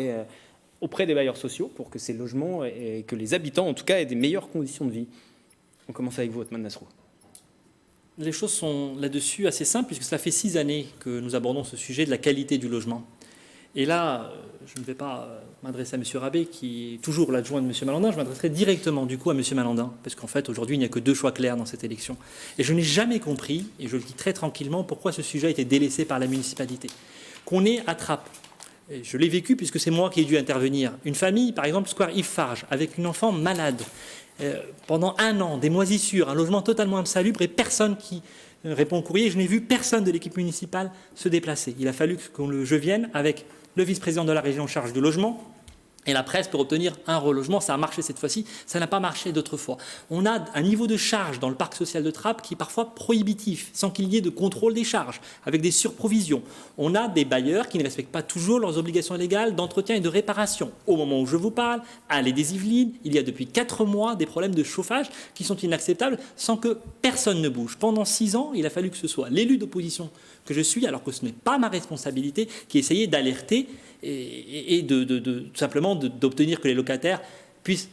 auprès des bailleurs sociaux pour que ces logements et que les habitants, en tout cas, aient des meilleures conditions de vie? On commence avec vous, Othman Nasrou. Les choses sont là-dessus assez simples, puisque cela fait 6 années que nous abordons ce sujet de la qualité du logement. Et là, je ne vais pas m'adresser à M. Rabet, qui est toujours l'adjoint de M. Malandin, je m'adresserai directement du coup à M. Malandin, parce qu'en fait, aujourd'hui, il n'y a que 2 choix clairs dans cette élection. Et je n'ai jamais compris, et je le dis très tranquillement, pourquoi ce sujet a été délaissé par la municipalité. Qu'on ait à Trappes, et je l'ai vécu puisque c'est moi qui ai dû intervenir, une famille, par exemple, Square Yves Farge, avec une enfant malade. pendant 1 an, des moisissures, un logement totalement insalubre et personne qui répond au courrier. Je n'ai vu personne de l'équipe municipale se déplacer. Il a fallu que je vienne avec le vice-président de la région en charge du logement et la presse pour obtenir un relogement. Ça a marché cette fois-ci, ça n'a pas marché d'autres fois. On a un niveau de charge dans le parc social de Trappes qui est parfois prohibitif, sans qu'il y ait de contrôle des charges, avec des surprovisions. On a des bailleurs qui ne respectent pas toujours leurs obligations légales d'entretien et de réparation. Au moment où je vous parle, à l'Allée des Yvelines, il y a depuis 4 mois des problèmes de chauffage qui sont inacceptables sans que personne ne bouge. Pendant 6 ans, il a fallu que ce soit l'élu d'opposition que je suis, alors que ce n'est pas ma responsabilité, qui essayait d'alerter et tout simplement d'obtenir que les locataires puissent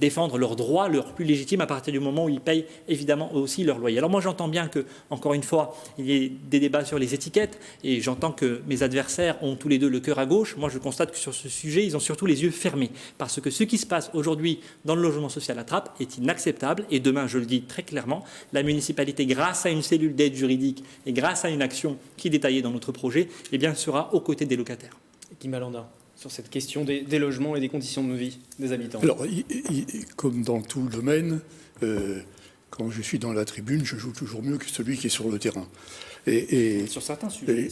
défendre leurs droits, leurs plus légitimes, à partir du moment où ils payent évidemment aussi leur loyer. Alors moi j'entends bien que, encore une fois, il y ait des débats sur les étiquettes et j'entends que mes adversaires ont tous les deux le cœur à gauche. Moi je constate que sur ce sujet, ils ont surtout les yeux fermés parce que ce qui se passe aujourd'hui dans le logement social à Trappes est inacceptable et demain, je le dis très clairement, la municipalité, grâce à une cellule d'aide juridique et grâce à une action qui est détaillée dans notre projet, eh bien, sera aux côtés des locataires. Guy Malandain, sur cette question des logements et des conditions de vie des habitants. Alors, comme dans tout domaine, quand je suis dans la tribune, je joue toujours mieux que celui qui est sur le terrain. Sur certains sujets.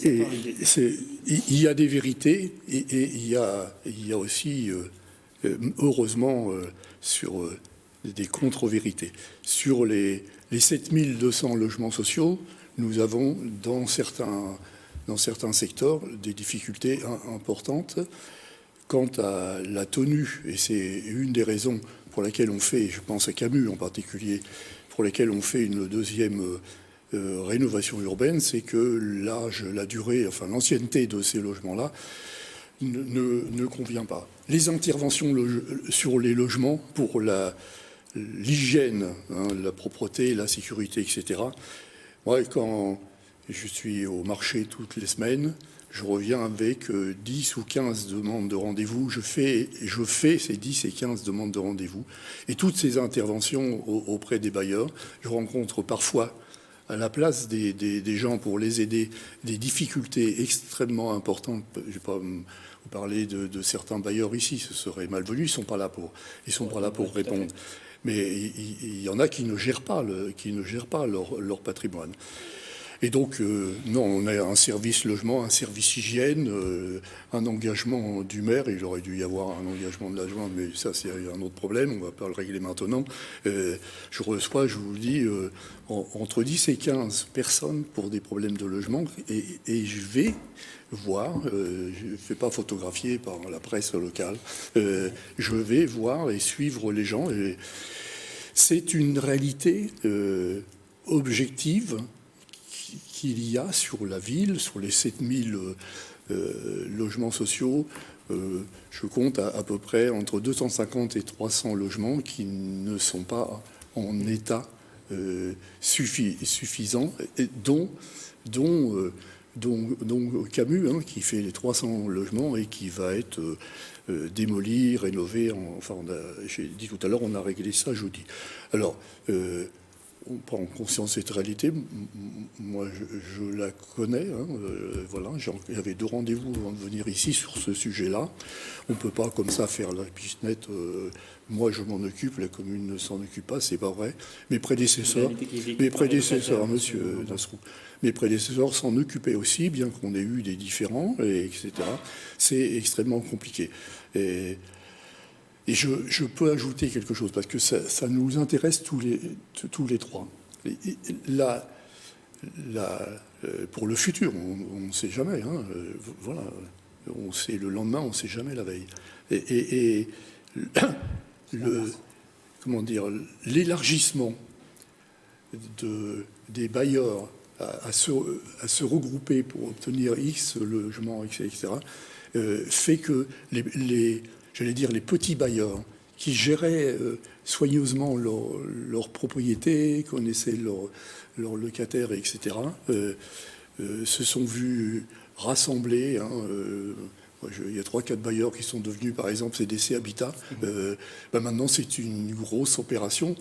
Il y a des vérités et il y a aussi, heureusement, sur des contre-vérités. Sur les 7200 logements sociaux, nous avons dans certains secteurs des difficultés importantes. Quant à la tenue, et c'est une des raisons pour laquelle on fait, je pense à Camus en particulier, pour lesquelles on fait une deuxième rénovation urbaine, c'est que l'âge, la durée, enfin l'ancienneté de ces logements-là ne convient pas. Les interventions sur les logements pour l'hygiène, la propreté, la sécurité, etc. Moi, quand je suis au marché toutes les semaines, je reviens avec 10 ou 15 demandes de rendez-vous. Je fais ces 10 et 15 demandes de rendez-vous. Et toutes ces interventions auprès des bailleurs, je rencontre parfois, à la place des gens pour les aider, des difficultés extrêmement importantes. Je ne vais pas vous parler de certains bailleurs ici, ce serait malvenu, ils ne sont pas là pour répondre. Mais il y en a qui ne gèrent pas leur patrimoine. Et donc, non, on a un service logement, un service hygiène, un engagement du maire. Il aurait dû y avoir un engagement de l'adjoint, mais ça, c'est un autre problème. On ne va pas le régler maintenant. Je reçois, je vous le dis, entre 10 et 15 personnes pour des problèmes de logement. Et je vais voir, je ne fais pas photographier par la presse locale, je vais voir et suivre les gens. Et c'est une réalité objective qu'il y a sur la ville, sur les 7000 logements sociaux. Je compte à peu près entre 250 et 300 logements qui ne sont pas en état suffisant, et dont Camus, qui fait les 300 logements et qui va être démoli, rénové. J'ai dit tout à l'heure, on a réglé ça jeudi. Alors, on prend conscience de cette réalité. Moi, je la connais. Voilà, j'avais 2 rendez-vous avant de venir ici sur ce sujet-là. On ne peut pas comme ça faire la pichenette. Moi, je m'en occupe, la commune ne s'en occupe pas, c'est pas vrai. Mes prédécesseurs, monsieur Nasrou, mes prédécesseurs s'en occupaient aussi, bien qu'on ait eu des différends, etc. C'est extrêmement compliqué. Et je peux ajouter quelque chose, parce que ça nous intéresse tous les trois. Pour le futur, on ne sait jamais. Voilà, on sait le lendemain, on ne sait jamais la veille. L'élargissement des bailleurs à se regrouper pour obtenir X logements, etc., fait que les petits bailleurs qui géraient soigneusement leur propriété, connaissaient leurs locataires, etc., se sont vus rassembler. Il y a 3-4 bailleurs qui sont devenus, par exemple, CDC Habitat. Maintenant, c'est une grosse opération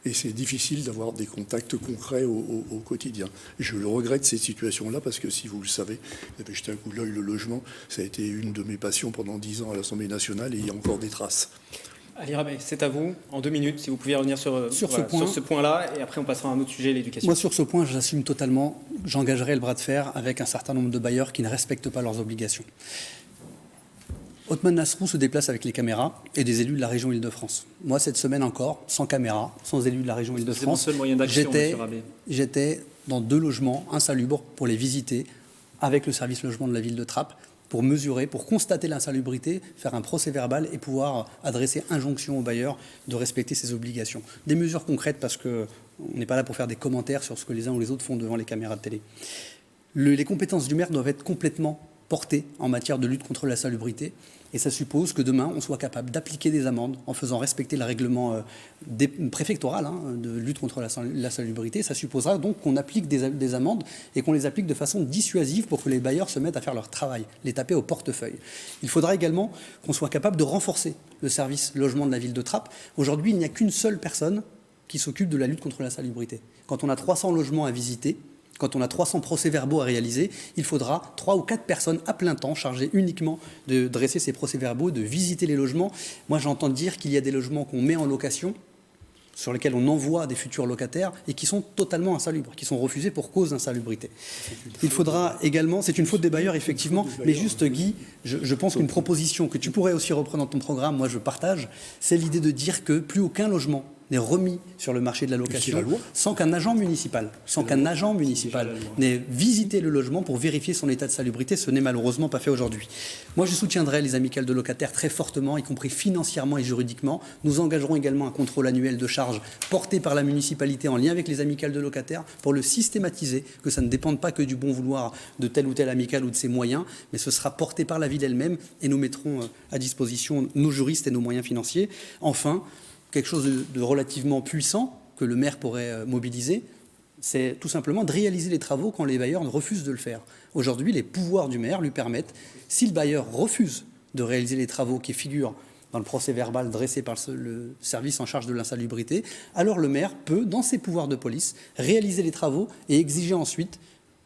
et c'est difficile d'avoir des contacts concrets au quotidien. Je le regrette, ces situations-là, parce que si vous le savez, vous avez jeté un coup d'œil, le logement, ça a été une de mes passions pendant 10 ans à l'Assemblée nationale et il y a encore des traces. Ali Rabeh, c'est à vous, en 2 minutes, si vous pouviez revenir sur ce point-là, et après on passera à un autre sujet, l'éducation. Moi, sur ce point, j'assume totalement, j'engagerai le bras de fer avec un certain nombre de bailleurs qui ne respectent pas leurs obligations. Othman Nasrou se déplace avec les caméras et des élus de la région Île-de-France. Moi, cette semaine encore, sans caméra, sans élus de la région Île-de-France, c'est mon seul moyen d'action, monsieur Rabeh. J'étais dans 2 logements insalubres pour les visiter avec le service logement de la ville de Trappes, pour mesurer, pour constater l'insalubrité, faire un procès-verbal et pouvoir adresser injonction aux bailleurs de respecter ses obligations. Des mesures concrètes parce qu'on n'est pas là pour faire des commentaires sur ce que les uns ou les autres font devant les caméras de télé. Les compétences du maire doivent être complètement portées en matière de lutte contre l'insalubrité. Et ça suppose que demain, on soit capable d'appliquer des amendes en faisant respecter le règlement préfectoral de lutte contre l'insalubrité. Ça supposera donc qu'on applique des amendes et qu'on les applique de façon dissuasive pour que les bailleurs se mettent à faire leur travail, les taper au portefeuille. Il faudra également qu'on soit capable de renforcer le service logement de la ville de Trappes. Aujourd'hui, il n'y a qu'une seule personne qui s'occupe de la lutte contre l'insalubrité. Quand on a 300 logements à visiter, quand on a 300 procès-verbaux à réaliser, il faudra 3 ou 4 personnes à plein temps chargées uniquement de dresser ces procès-verbaux, de visiter les logements. Moi, j'entends dire qu'il y a des logements qu'on met en location, sur lesquels on envoie des futurs locataires et qui sont totalement insalubres, qui sont refusés pour cause d'insalubrité. Il faudra également, c'est une faute des bailleurs effectivement, mais juste Guy, je pense qu'une proposition que tu pourrais aussi reprendre dans ton programme, moi je partage, c'est l'idée de dire que plus aucun logement n'est remis sur le marché de la location sans qu'un agent municipal, n'ait visité le logement pour vérifier son état de salubrité. Ce n'est malheureusement pas fait aujourd'hui. Moi, je soutiendrai les amicales de locataires très fortement, y compris financièrement et juridiquement. Nous engagerons également un contrôle annuel de charges porté par la municipalité en lien avec les amicales de locataires pour le systématiser, que ça ne dépende pas que du bon vouloir de telle ou telle amicale ou de ses moyens, mais ce sera porté par la ville elle-même et nous mettrons à disposition nos juristes et nos moyens financiers. Enfin, quelque chose de relativement puissant que le maire pourrait mobiliser, c'est tout simplement de réaliser les travaux quand les bailleurs refusent de le faire. Aujourd'hui, les pouvoirs du maire lui permettent, si le bailleur refuse de réaliser les travaux qui figurent dans le procès-verbal dressé par le service en charge de l'insalubrité, alors le maire peut, dans ses pouvoirs de police, réaliser les travaux et exiger ensuite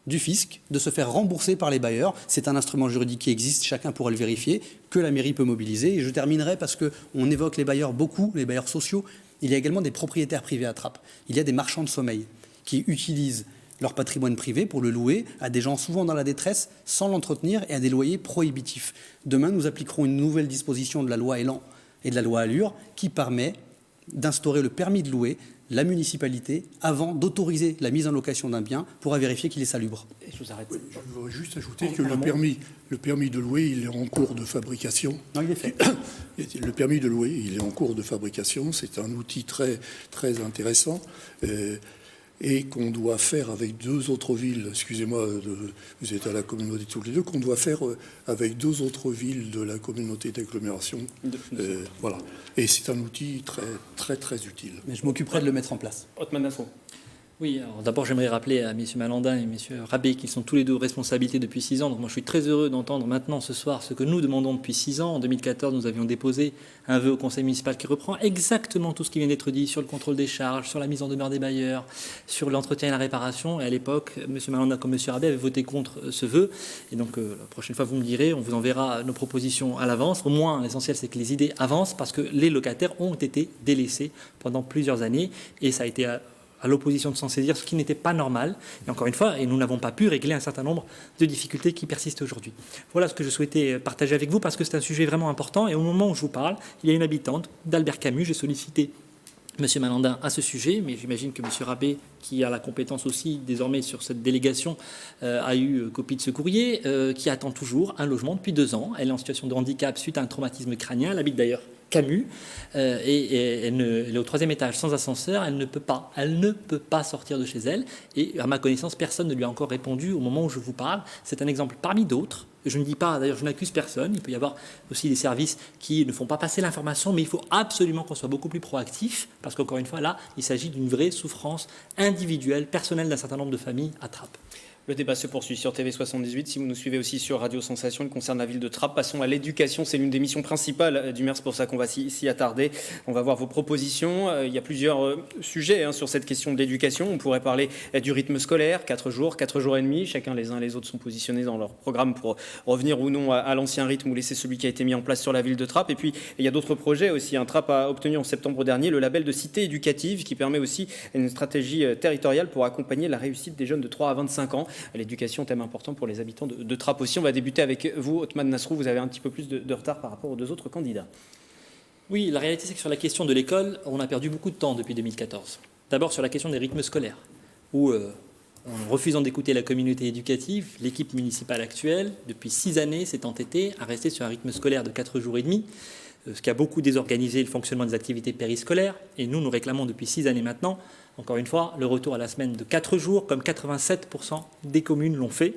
du fisc de se faire rembourser par les bailleurs. C'est un instrument juridique qui existe, chacun pourra le vérifier, que la mairie peut mobiliser. Et je terminerai parce qu'on évoque les bailleurs beaucoup, les bailleurs sociaux. Il y a également des propriétaires privés à Trappes. Il y a des marchands de sommeil qui utilisent leur patrimoine privé pour le louer à des gens souvent dans la détresse sans l'entretenir et à des loyers prohibitifs. Demain, nous appliquerons une nouvelle disposition de la loi Elan et de la loi Allure qui permet d'instaurer le permis de louer. La municipalité, avant d'autoriser la mise en location d'un bien, pourra vérifier qu'il est salubre. Et je vous arrête. Oui, je voudrais juste ajouter que le permis de louer, il est en cours de fabrication. Non, il est fait. Le permis de louer, il est en cours de fabrication. C'est un outil très, très intéressant. Et qu'on doit faire avec 2 autres villes, excusez-moi, vous êtes à la communauté tous les deux, qu'on doit faire avec 2 autres villes de la communauté d'agglomération. Voilà. Et c'est un outil très, très, très utile. Mais je m'occuperai de le mettre en place. Othman Nasrou. Oui, alors d'abord j'aimerais rappeler à M. Malandin et M. Rabeh qu'ils sont tous les deux responsabilités depuis 6 ans. Donc moi je suis très heureux d'entendre maintenant ce soir ce que nous demandons depuis 6 ans. En 2014, nous avions déposé un vœu au conseil municipal qui reprend exactement tout ce qui vient d'être dit sur le contrôle des charges, sur la mise en demeure des bailleurs, sur l'entretien et la réparation. Et à l'époque, M. Malandin comme M. Rabeh avaient voté contre ce vœu. Et donc la prochaine fois vous me direz, on vous enverra nos propositions à l'avance. Au moins l'essentiel c'est que les idées avancent parce que les locataires ont été délaissés pendant plusieurs années et ça a été à l'opposition de s'en saisir, ce qui n'était pas normal. Et encore une fois, et nous n'avons pas pu régler un certain nombre de difficultés qui persistent aujourd'hui. Voilà ce que je souhaitais partager avec vous, parce que c'est un sujet vraiment important. Et au moment où je vous parle, il y a une habitante d'Albert Camus. J'ai sollicité M. Malandin à ce sujet, mais j'imagine que M. Rabeh, qui a la compétence aussi désormais sur cette délégation, a eu copie de ce courrier, qui attend toujours un logement depuis 2 ans. Elle est en situation de handicap suite à un traumatisme crânien. Elle habite d'ailleurs Camus, et elle est au 3e étage sans ascenseur. Elle ne peut pas sortir de chez elle, et à ma connaissance personne ne lui a encore répondu au moment où je vous parle. C'est un exemple parmi d'autres. Je ne dis pas, d'ailleurs je n'accuse personne, il peut y avoir aussi des services qui ne font pas passer l'information, mais il faut absolument qu'on soit beaucoup plus proactif, parce qu'encore une fois là il s'agit d'une vraie souffrance individuelle, personnelle d'un certain nombre de familles à Trappes. Le débat se poursuit sur TV78. Si vous nous suivez aussi sur Radio Sensation, il concerne la ville de Trappes. Passons à l'éducation. C'est l'une des missions principales du maire. C'est pour ça qu'on va s'y attarder. On va voir vos propositions. Il y a plusieurs sujets sur cette question de l'éducation. On pourrait parler du rythme scolaire, 4 jours et demi. Chacun, les uns et les autres, sont positionnés dans leur programme pour revenir ou non à l'ancien rythme ou laisser celui qui a été mis en place sur la ville de Trappes. Et puis, il y a d'autres projets aussi. Trappes a obtenu en septembre dernier le label de cité éducative qui permet aussi une stratégie territoriale pour accompagner la réussite des jeunes de 3 à 25 ans. L'éducation, thème important pour les habitants de Trappes aussi. On va débuter avec vous, Othman Nasrou. Vous avez un petit peu plus de retard par rapport aux deux autres candidats. Oui, la réalité, c'est que sur la question de l'école, on a perdu beaucoup de temps depuis 2014. D'abord sur la question des rythmes scolaires, où, en refusant d'écouter la communauté éducative, l'équipe municipale actuelle, depuis 6 années, s'est entêtée à rester sur un rythme scolaire de 4 jours et demi, ce qui a beaucoup désorganisé le fonctionnement des activités périscolaires. Et nous réclamons depuis 6 années maintenant, encore une fois, le retour à la semaine de 4 jours, comme 87% des communes l'ont fait.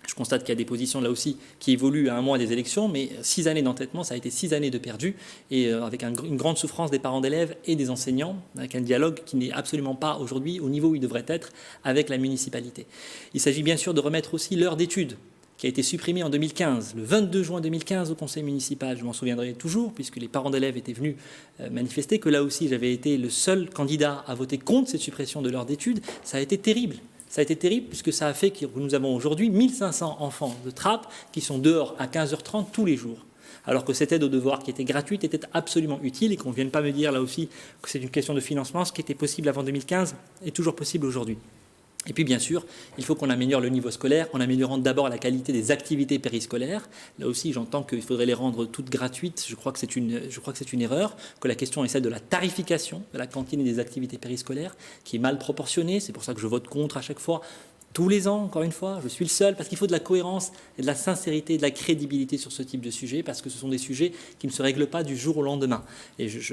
Je constate qu'il y a des positions là aussi qui évoluent à un mois des élections, mais 6 années d'entêtement, ça a été 6 années de perdu, et avec une grande souffrance des parents d'élèves et des enseignants, avec un dialogue qui n'est absolument pas aujourd'hui au niveau où il devrait être avec la municipalité. Il s'agit bien sûr de remettre aussi l'heure d'études, qui a été supprimée en 2015, le 22 juin 2015 au conseil municipal. Je m'en souviendrai toujours, puisque les parents d'élèves étaient venus manifester, que là aussi j'avais été le seul candidat à voter contre cette suppression de l'heure d'études. Ça a été terrible. Ça a été terrible puisque ça a fait que nous avons aujourd'hui 1500 enfants de Trappes qui sont dehors à 15h30 tous les jours. Alors que cette aide aux devoirs qui était gratuite était absolument utile et qu'on ne vienne pas me dire là aussi que c'est une question de financement. Ce qui était possible avant 2015 est toujours possible aujourd'hui. Et puis bien sûr, il faut qu'on améliore le niveau scolaire en améliorant d'abord la qualité des activités périscolaires. Là aussi, j'entends qu'il faudrait les rendre toutes gratuites. Je crois que c'est une erreur, que la question est celle de la tarification de la cantine et des activités périscolaires, qui est mal proportionnée. C'est pour ça que je vote contre à chaque fois. Tous les ans, encore une fois, je suis le seul, parce qu'il faut de la cohérence et de la sincérité et de la crédibilité sur ce type de sujet, parce que ce sont des sujets qui ne se règlent pas du jour au lendemain. Et je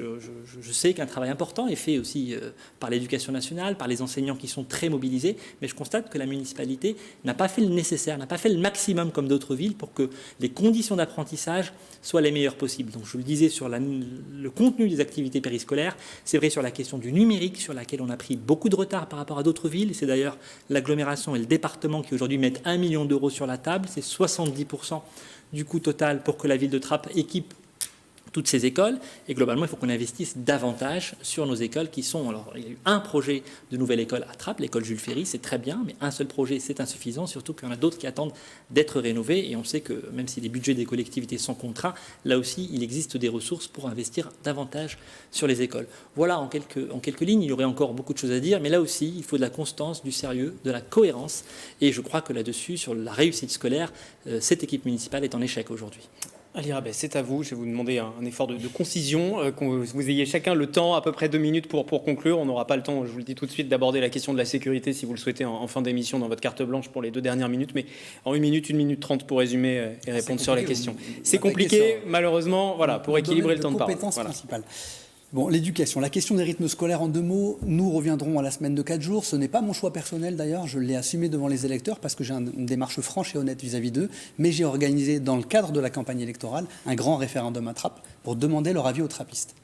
sais qu'un travail important est fait aussi par l'éducation nationale, par les enseignants qui sont très mobilisés, mais je constate que la municipalité n'a pas fait le nécessaire, n'a pas fait le maximum comme d'autres villes pour que les conditions d'apprentissage soient les meilleures possibles. Donc je le disais sur le contenu des activités périscolaires, c'est vrai sur la question du numérique, sur laquelle on a pris beaucoup de retard par rapport à d'autres villes, et c'est d'ailleurs l'agglomération et le département qui aujourd'hui mettent 1 million d'euros sur la table, c'est 70% du coût total pour que la ville de Trappes équipe toutes ces écoles, et globalement il faut qu'on investisse davantage sur nos écoles qui sont, alors il y a eu un projet de nouvelle école à Trappes, l'école Jules Ferry, c'est très bien, mais un seul projet c'est insuffisant, surtout qu'il y en a d'autres qui attendent d'être rénovés, et on sait que même si les budgets des collectivités sont contraints, là aussi il existe des ressources pour investir davantage sur les écoles. Voilà en quelques lignes, il y aurait encore beaucoup de choses à dire, mais là aussi il faut de la constance, du sérieux, de la cohérence, et je crois que là-dessus, sur la réussite scolaire, cette équipe municipale est en échec aujourd'hui. Ali Rabeh, c'est à vous. Je vais vous demander un effort de concision, que vous ayez chacun le temps, à peu près 2 minutes pour conclure. On n'aura pas le temps, je vous le dis tout de suite, d'aborder la question de la sécurité si vous le souhaitez en fin d'émission dans votre carte blanche pour les 2 dernières minutes. Mais en 1 minute 30 pour résumer et répondre sur les questions. C'est compliqué, malheureusement, voilà, pour équilibrer le temps de parole. Compétence principale. Bon, l'éducation, la question des rythmes scolaires en 2 mots, nous reviendrons à la semaine de 4 jours. Ce n'est pas mon choix personnel d'ailleurs, je l'ai assumé devant les électeurs parce que j'ai une démarche franche et honnête vis-à-vis d'eux. Mais j'ai organisé dans le cadre de la campagne électorale un grand référendum à Trappes pour demander leur avis aux trappistes.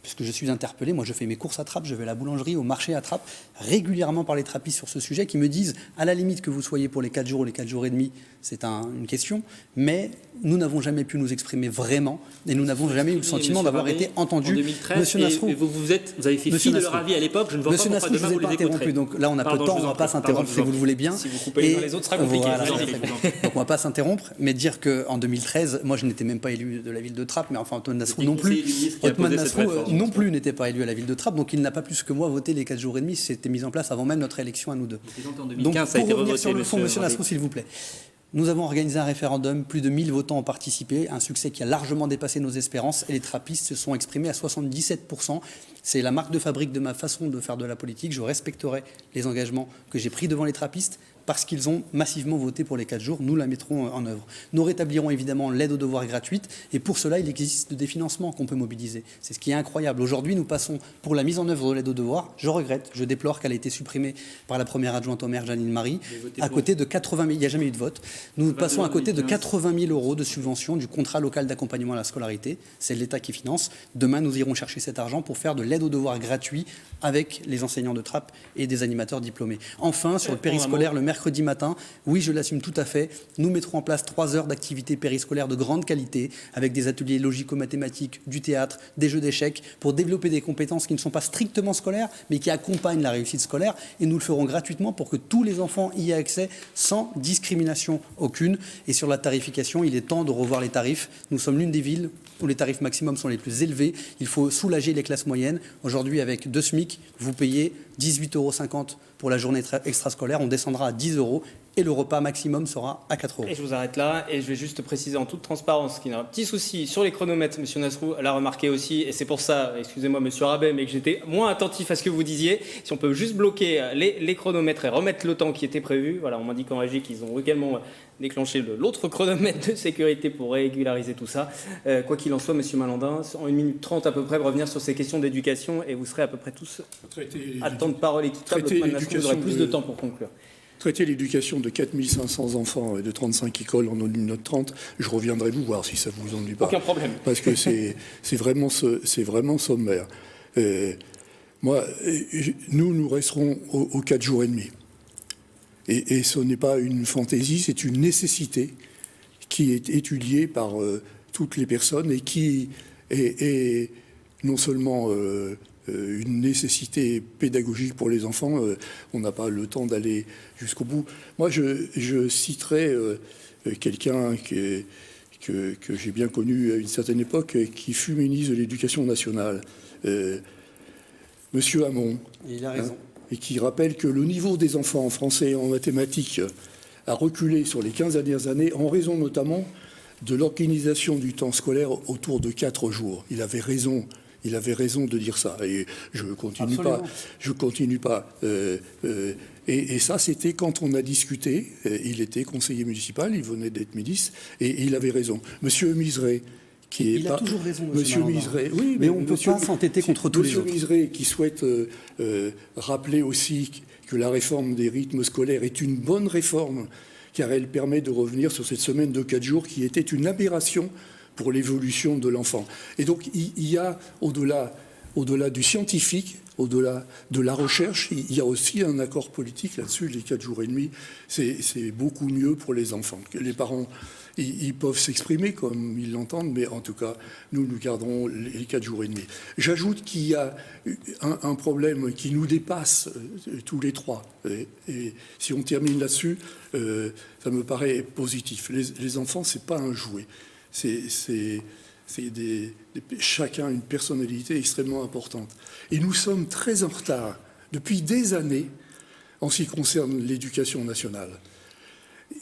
Puisque je suis interpellé, moi je fais mes courses à Trappes, je vais à la boulangerie, au marché à Trappes, régulièrement par les trappistes sur ce sujet, qui me disent, à la limite que vous soyez pour les 4 jours ou les 4 jours et demi, c'est une question, mais nous n'avons jamais pu nous exprimer vraiment, et nous n'avons jamais eu le sentiment d'avoir été entendus. En 2013, Monsieur Nasrou, vous avez fait fi de leur avis à l'époque, je ne vois Monsieur pas pourquoi Nasrou, demain vous les écouterez. Donc là on a peu de temps, on ne va pas s'interrompre si vous le voulez bien. Si vous coupez les uns les autres, ce sera compliqué. Voilà, donc on ne va pas s'interrompre, mais dire qu'en 2013, moi je n'étais même pas élu de la ville de Trappes, mais enfin Othman Nasrou non plus. Othman Nasrou non plus n'était pas élu à la ville de Trappes, donc il n'a pas plus que moi voté les 4 jours et demi, c'était mis en place avant même notre élection à nous deux. Donc pour revenir sur le fond, Monsieur Nasrou, s'il vous plaît. Nous avons organisé un référendum, plus de 1000 votants ont participé, un succès qui a largement dépassé nos espérances, et les trappistes se sont exprimés à 77%. C'est la marque de fabrique de ma façon de faire de la politique. Je respecterai les engagements que j'ai pris devant les trappistes, parce qu'ils ont massivement voté pour les 4 jours, nous la mettrons en œuvre. Nous rétablirons évidemment l'aide aux devoirs gratuite, et pour cela, il existe des financements qu'on peut mobiliser. C'est ce qui est incroyable. Aujourd'hui, nous passons pour la mise en œuvre de l'aide aux devoirs. Je regrette, je déplore qu'elle ait été supprimée par la première adjointe au maire, Janine Marie, à côté de 80 000, il n'y a jamais eu de vote. Nous passons à côté de 80 000 euros de subvention du contrat local d'accompagnement à la scolarité. C'est l'État qui finance. Demain, nous irons chercher cet argent pour faire de l'aide aux devoirs gratuit avec les enseignants de Trappes et des animateurs diplômés. Enfin, sur le périscolaire, le maire mercredi matin. Oui, je l'assume tout à fait. Nous mettrons en place 3 heures d'activité périscolaire de grande qualité, avec des ateliers logico-mathématiques, du théâtre, des jeux d'échecs, pour développer des compétences qui ne sont pas strictement scolaires, mais qui accompagnent la réussite scolaire. Et nous le ferons gratuitement pour que tous les enfants y aient accès sans discrimination aucune. Et sur la tarification, il est temps de revoir les tarifs. Nous sommes l'une des villes où les tarifs maximums sont les plus élevés. Il faut soulager les classes moyennes. Aujourd'hui, avec 2 SMIC, vous payez 18,50 € pour la journée extrascolaire. On descendra à 10 € et le repas maximum sera à 4 €. Et je vous arrête là, et je vais juste préciser en toute transparence qu'il y a un petit souci sur les chronomètres. Monsieur Nasrou l'a remarqué aussi, et c'est pour ça, excusez-moi Monsieur Rabet, mais que j'étais moins attentif à ce que vous disiez. Si on peut juste bloquer les chronomètres et remettre le temps qui était prévu. Voilà, on m'indique en régie qu'ils ont également déclenché l'autre chronomètre de sécurité pour régulariser tout ça. Quoi qu'il en soit, Monsieur Malandin, en 1 minute 30 à peu près, revenir sur ces questions d'éducation, et vous serez à peu près tous à temps de parole équitable. Vous aurez plus de temps pour conclure. Traiter l'éducation de 4500 enfants et de 35 écoles en 1 minute 30, je reviendrai vous voir si ça ne vous ennuie pas. Aucun problème. Parce que c'est vraiment sommaire. Nous resterons aux 4 jours et demi. Et ce n'est pas une fantaisie, c'est une nécessité qui est étudiée par toutes les personnes et qui est non seulement une nécessité pédagogique pour les enfants. On n'a pas le temps d'aller jusqu'au bout. Moi, je citerai quelqu'un que j'ai bien connu à une certaine époque, qui fut ministre de l'Éducation nationale, Monsieur Hamon. Il a raison. Et qui rappelle que le niveau des enfants en français et en mathématiques a reculé sur les 15 dernières années, en raison notamment de l'organisation du temps scolaire autour de 4 jours. Il avait raison de dire ça. Et je continue pas. Et ça, c'était quand on a discuté. Il était conseiller municipal, il venait d'être ministre, et il avait raison. Monsieur Miseret, il a toujours raison, Monsieur Miseret. Oui, mais on ne peut pas s'entêter contre tous les autres. Monsieur Miseret, qui souhaite rappeler aussi que la réforme des rythmes scolaires est une bonne réforme, car elle permet de revenir sur cette semaine de 4 jours qui était une aberration pour l'évolution de l'enfant. Et donc, il y a, au-delà du scientifique, au-delà de la recherche, il y a aussi un accord politique là-dessus. Les 4 jours et demi, c'est beaucoup mieux pour les enfants. Les parents, ils peuvent s'exprimer comme ils l'entendent, mais en tout cas, nous garderons les 4 jours et demi. J'ajoute qu'il y a un problème qui nous dépasse tous les trois. Et si on termine là-dessus, ça me paraît positif. Les enfants, c'est pas un jouet. C'est chacun une personnalité extrêmement importante. Et nous sommes très en retard depuis des années en ce qui concerne l'éducation nationale.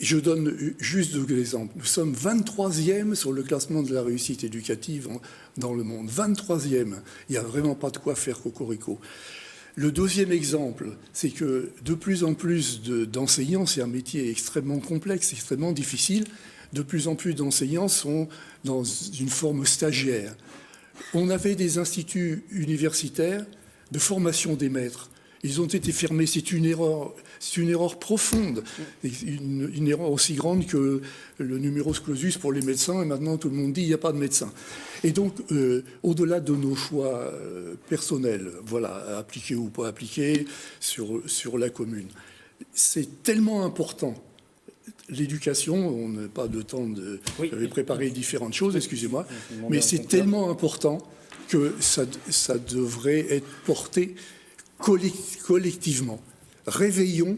Je donne juste 2 exemples. Nous sommes 23e sur le classement de la réussite éducative dans le monde. 23e. Il n'y a vraiment pas de quoi faire cocorico. Le 2e exemple, c'est que de plus en plus d'enseignants, c'est un métier extrêmement complexe, extrêmement difficile. De plus en plus d'enseignants sont dans une forme stagiaire. On avait des instituts universitaires de formation des maîtres. Ils ont été fermés. C'est une erreur profonde, une erreur aussi grande que le numerus clausus pour les médecins. Et maintenant, tout le monde dit qu'il n'y a pas de médecin. Et donc, au-delà de nos choix personnels, voilà, appliqués ou pas appliqués sur la commune, c'est tellement important. L'éducation, on n'a pas de temps de... Oui. J'avais préparé différentes choses, excusez-moi, mais c'est tellement important que ça devrait être porté collectivement. Réveillons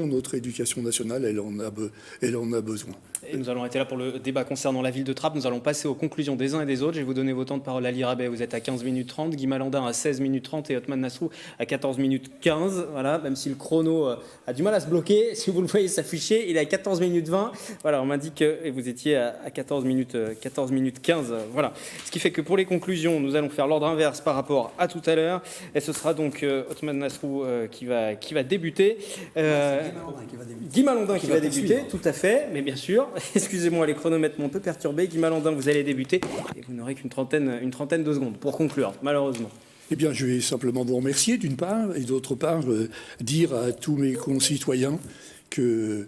notre éducation nationale, elle en a besoin. Et nous allons arrêter là pour le débat concernant la ville de Trappes. Nous allons passer aux conclusions des uns et des autres. Je vais vous donner vos temps de parole. Ali Rabet, vous êtes à 15 minutes 30, Guy Malandin à 16 minutes 30 et Othman Nasrou à 14 minutes 15. Voilà, même si le chrono a du mal à se bloquer. Si vous le voyez s'afficher, il est à 14 minutes 20. Voilà, on m'indique que vous étiez à 14 minutes 15. Voilà. Ce qui fait que pour les conclusions, nous allons faire l'ordre inverse par rapport à tout à l'heure. Et ce sera donc Othman Nasrou qui va débuter. Guy Malandin qui va débuter, tout à fait, mais bien sûr. Excusez-moi, les chronomètres m'ont un peu perturbé. Guy Malandin, vous allez débuter et vous n'aurez qu'une trentaine de secondes pour conclure, malheureusement. Eh bien, je vais simplement vous remercier d'une part et d'autre part dire à tous mes concitoyens que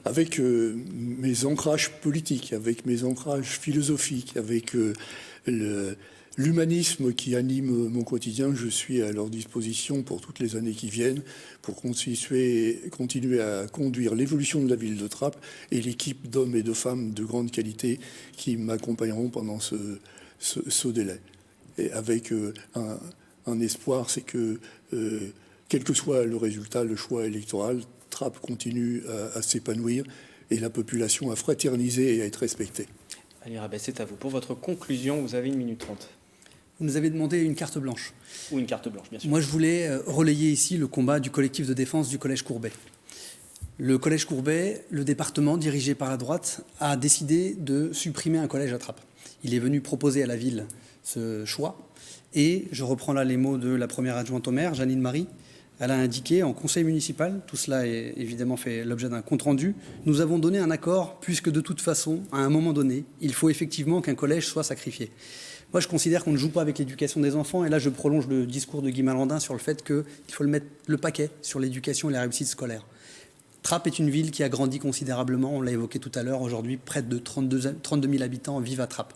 avec mes ancrages politiques, avec mes ancrages philosophiques, avec l'humanisme qui anime mon quotidien, je suis à leur disposition pour toutes les années qui viennent, pour continuer à conduire l'évolution de la ville de Trappes et l'équipe d'hommes et de femmes de grande qualité qui m'accompagneront pendant ce délai. Et avec un espoir, c'est que, quel que soit le résultat, le choix électoral, Trappes continue à s'épanouir et la population à fraterniser et à être respectée. Ali Rabet, c'est à vous. Pour votre conclusion, vous avez 1 minute 30. Vous nous avez demandé une carte blanche. Ou une carte blanche, bien sûr. Moi, je voulais relayer ici le combat du collectif de défense du Collège Courbet. Le Collège Courbet, le département dirigé par la droite, a décidé de supprimer un collège à Trappes. Il est venu proposer à la ville ce choix. Et je reprends là les mots de la première adjointe au maire, Janine Marie. Elle a indiqué en conseil municipal, tout cela est évidemment fait l'objet d'un compte-rendu, nous avons donné un accord puisque de toute façon, à un moment donné, il faut effectivement qu'un collège soit sacrifié. Moi, je considère qu'on ne joue pas avec l'éducation des enfants, et là, je prolonge le discours de Guy Malandin sur le fait qu'il faut mettre le paquet sur l'éducation et la réussite scolaire. Trappes est une ville qui a grandi considérablement, on l'a évoqué tout à l'heure, aujourd'hui, près de 32 000 habitants vivent à Trappes.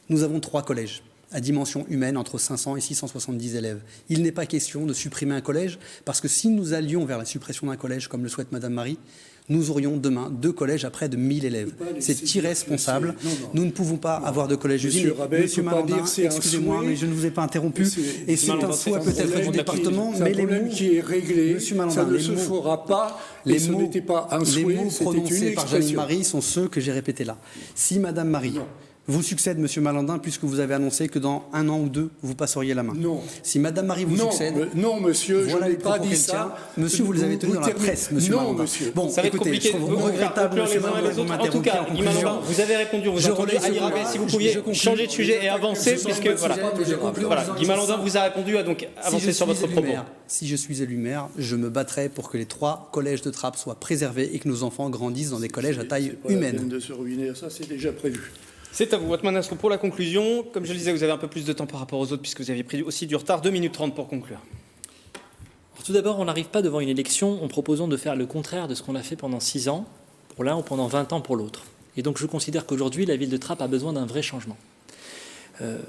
Nous avons 3 collèges à dimension humaine, entre 500 et 670 élèves. Il n'est pas question de supprimer un collège, parce que si nous allions vers la suppression d'un collège, comme le souhaite Madame Marie, nous aurions demain 2 collèges à près de 1000 élèves. C'est irresponsable. Nous ne pouvons pas avoir de collège usine. Monsieur Malandin, excusez-moi, mais je ne vous ai pas interrompu. Et c'est un souhait peut-être du département, mais les mots qui est réglé, Monsieur Malandin, ça ne se fera pas. Les mots n'était pas un souhait, les mots prononcés par Janine expression. Marie sont ceux que j'ai répétés là. Si Madame Marie vous succède, Monsieur Malandin, puisque vous avez annoncé que dans 1 an ou 2, vous passeriez la main. Non. Si Madame Marie vous succède... Non, monsieur, voilà je n'ai pas dit ça. Monsieur, vous les avez tenus dans la presse, Monsieur Non, Malandin. monsieur. Bon, Ça va être écoutez, compliqué je de trouve vous faire regrettable, conclure les Monsieur uns et Malandin, les autres. En tout m'interrompez cas, Guy Malandin, vous avez répondu. Vous Je entendez relève ce Ali débat. Rabet, si vous Je pouviez conclue. changer de sujet et avancer, puisque voilà. Guy Malandin vous a répondu, à donc avancer sur votre propos. Si je suis élu maire, je me battrai pour que les 3 collèges de Trappes soient préservés et que nos enfants grandissent dans des collèges à taille C'est pas la peine humaine. de se ruiner, ça c'est déjà prévu. C'est à vous, Othman Nasrou, pour la conclusion. Comme je le disais, vous avez un peu plus de temps par rapport aux autres, puisque vous aviez pris aussi du retard. 2 minutes 30 pour conclure. Tout d'abord, on n'arrive pas devant une élection en proposant de faire le contraire de ce qu'on a fait pendant 6 ans pour l'un ou pendant 20 ans pour l'autre. Et donc je considère qu'aujourd'hui, la ville de Trappes a besoin d'un vrai changement.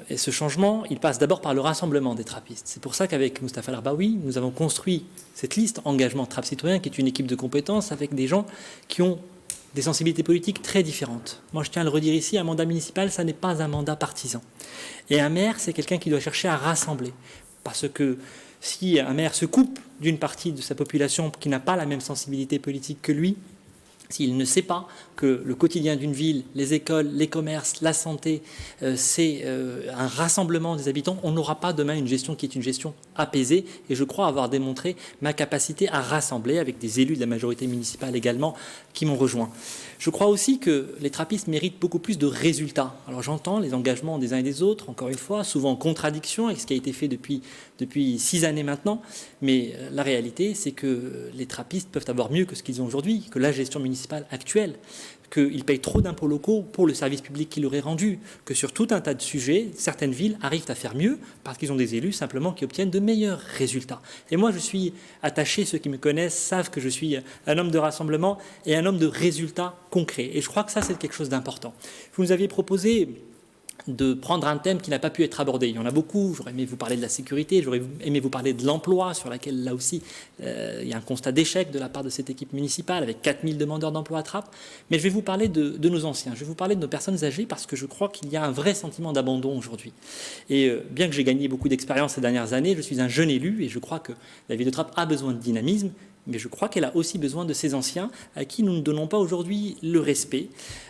Et ce changement, il passe d'abord par le rassemblement des trappistes. C'est pour ça qu'avec Mustapha Larbaoui, nous avons construit cette liste Engagement Trappes Citoyens, qui est une équipe de compétences avec des gens qui ont des sensibilités politiques très différentes. Moi, je tiens à le redire ici, un mandat municipal, ça n'est pas un mandat partisan. Et un maire, c'est quelqu'un qui doit chercher à rassembler. Parce que si un maire se coupe d'une partie de sa population qui n'a pas la même sensibilité politique que lui, s'il ne sait pas que le quotidien d'une ville, les écoles, les commerces, la santé, c'est un rassemblement des habitants, on n'aura pas demain une gestion qui est une gestion apaisée. Et je crois avoir démontré ma capacité à rassembler, avec des élus de la majorité municipale également qui m'ont rejoint. Je crois aussi que les trappistes méritent beaucoup plus de résultats. Alors j'entends les engagements des uns et des autres, encore une fois, souvent en contradiction avec ce qui a été fait depuis 6 années maintenant. Mais la réalité, c'est que les trappistes peuvent avoir mieux que ce qu'ils ont aujourd'hui, que la gestion municipale actuelle, qu'ils payent trop d'impôts locaux pour le service public qui leur est rendu, que sur tout un tas de sujets, certaines villes arrivent à faire mieux parce qu'ils ont des élus simplement qui obtiennent de meilleurs résultats. Et moi, je suis attaché, ceux qui me connaissent savent que je suis un homme de rassemblement et un homme de résultats concrets. Et je crois que ça, c'est quelque chose d'important. Vous nous aviez proposé de prendre un thème qui n'a pas pu être abordé. Il y en a beaucoup. J'aurais aimé vous parler de la sécurité, j'aurais aimé vous parler de l'emploi, sur laquelle, là aussi, il y a un constat d'échec de la part de cette équipe municipale, avec 4000 demandeurs d'emploi à Trappes. Mais je vais vous parler de nos anciens, je vais vous parler de nos personnes âgées, parce que je crois qu'il y a un vrai sentiment d'abandon aujourd'hui. Et bien que j'ai gagné beaucoup d'expérience ces dernières années, je suis un jeune élu, et je crois que la ville de Trappes a besoin de dynamisme, mais je crois qu'elle a aussi besoin de ces anciens à qui nous ne donnons pas aujourd'hui le respect,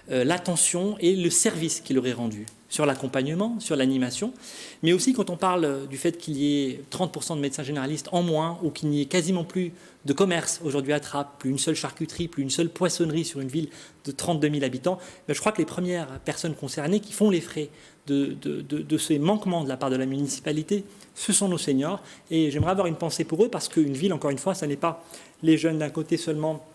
l'attention et le service qui leur est rendu sur l'accompagnement, sur l'animation, mais aussi quand on parle du fait qu'il y ait 30% de médecins généralistes en moins ou qu'il n'y ait quasiment plus de commerce aujourd'hui à Trappes, plus une seule charcuterie, plus une seule poissonnerie sur une ville de 32 000 habitants, je crois que les premières personnes concernées qui font les frais de ces manquements de la part de la municipalité, ce sont nos seniors. Et j'aimerais avoir une pensée pour eux parce qu'une ville, encore une fois, ça n'est pas les jeunes d'un côté seulement,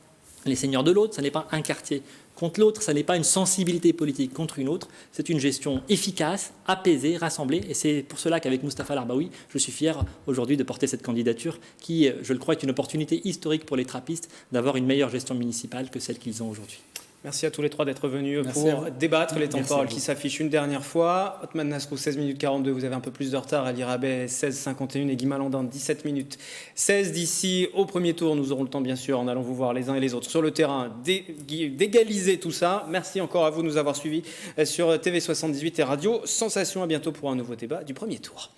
les seniors de l'autre, ça n'est pas un quartier contre l'autre, ça n'est pas une sensibilité politique contre une autre, c'est une gestion efficace, apaisée, rassemblée. Et c'est pour cela qu'avec Mustapha Larbaoui, je suis fier aujourd'hui de porter cette candidature qui, je le crois, est une opportunité historique pour les trappistes d'avoir une meilleure gestion municipale que celle qu'ils ont aujourd'hui. Merci à tous les trois d'être venus Merci à pour vous. débattre. Les temps de Merci à parole vous. qui s'affichent une dernière fois. Otman Nasrou, 16 minutes 42. Vous avez un peu plus de retard. Ali Rabet, 16,51. Et Guy Malandin, 17 minutes 16. D'ici au premier tour, nous aurons le temps, bien sûr, en allant vous voir les uns et les autres sur le terrain, d'égaliser tout ça. Merci encore à vous de nous avoir suivis sur TV78 et Radio Sensation. À bientôt pour un nouveau débat du premier tour.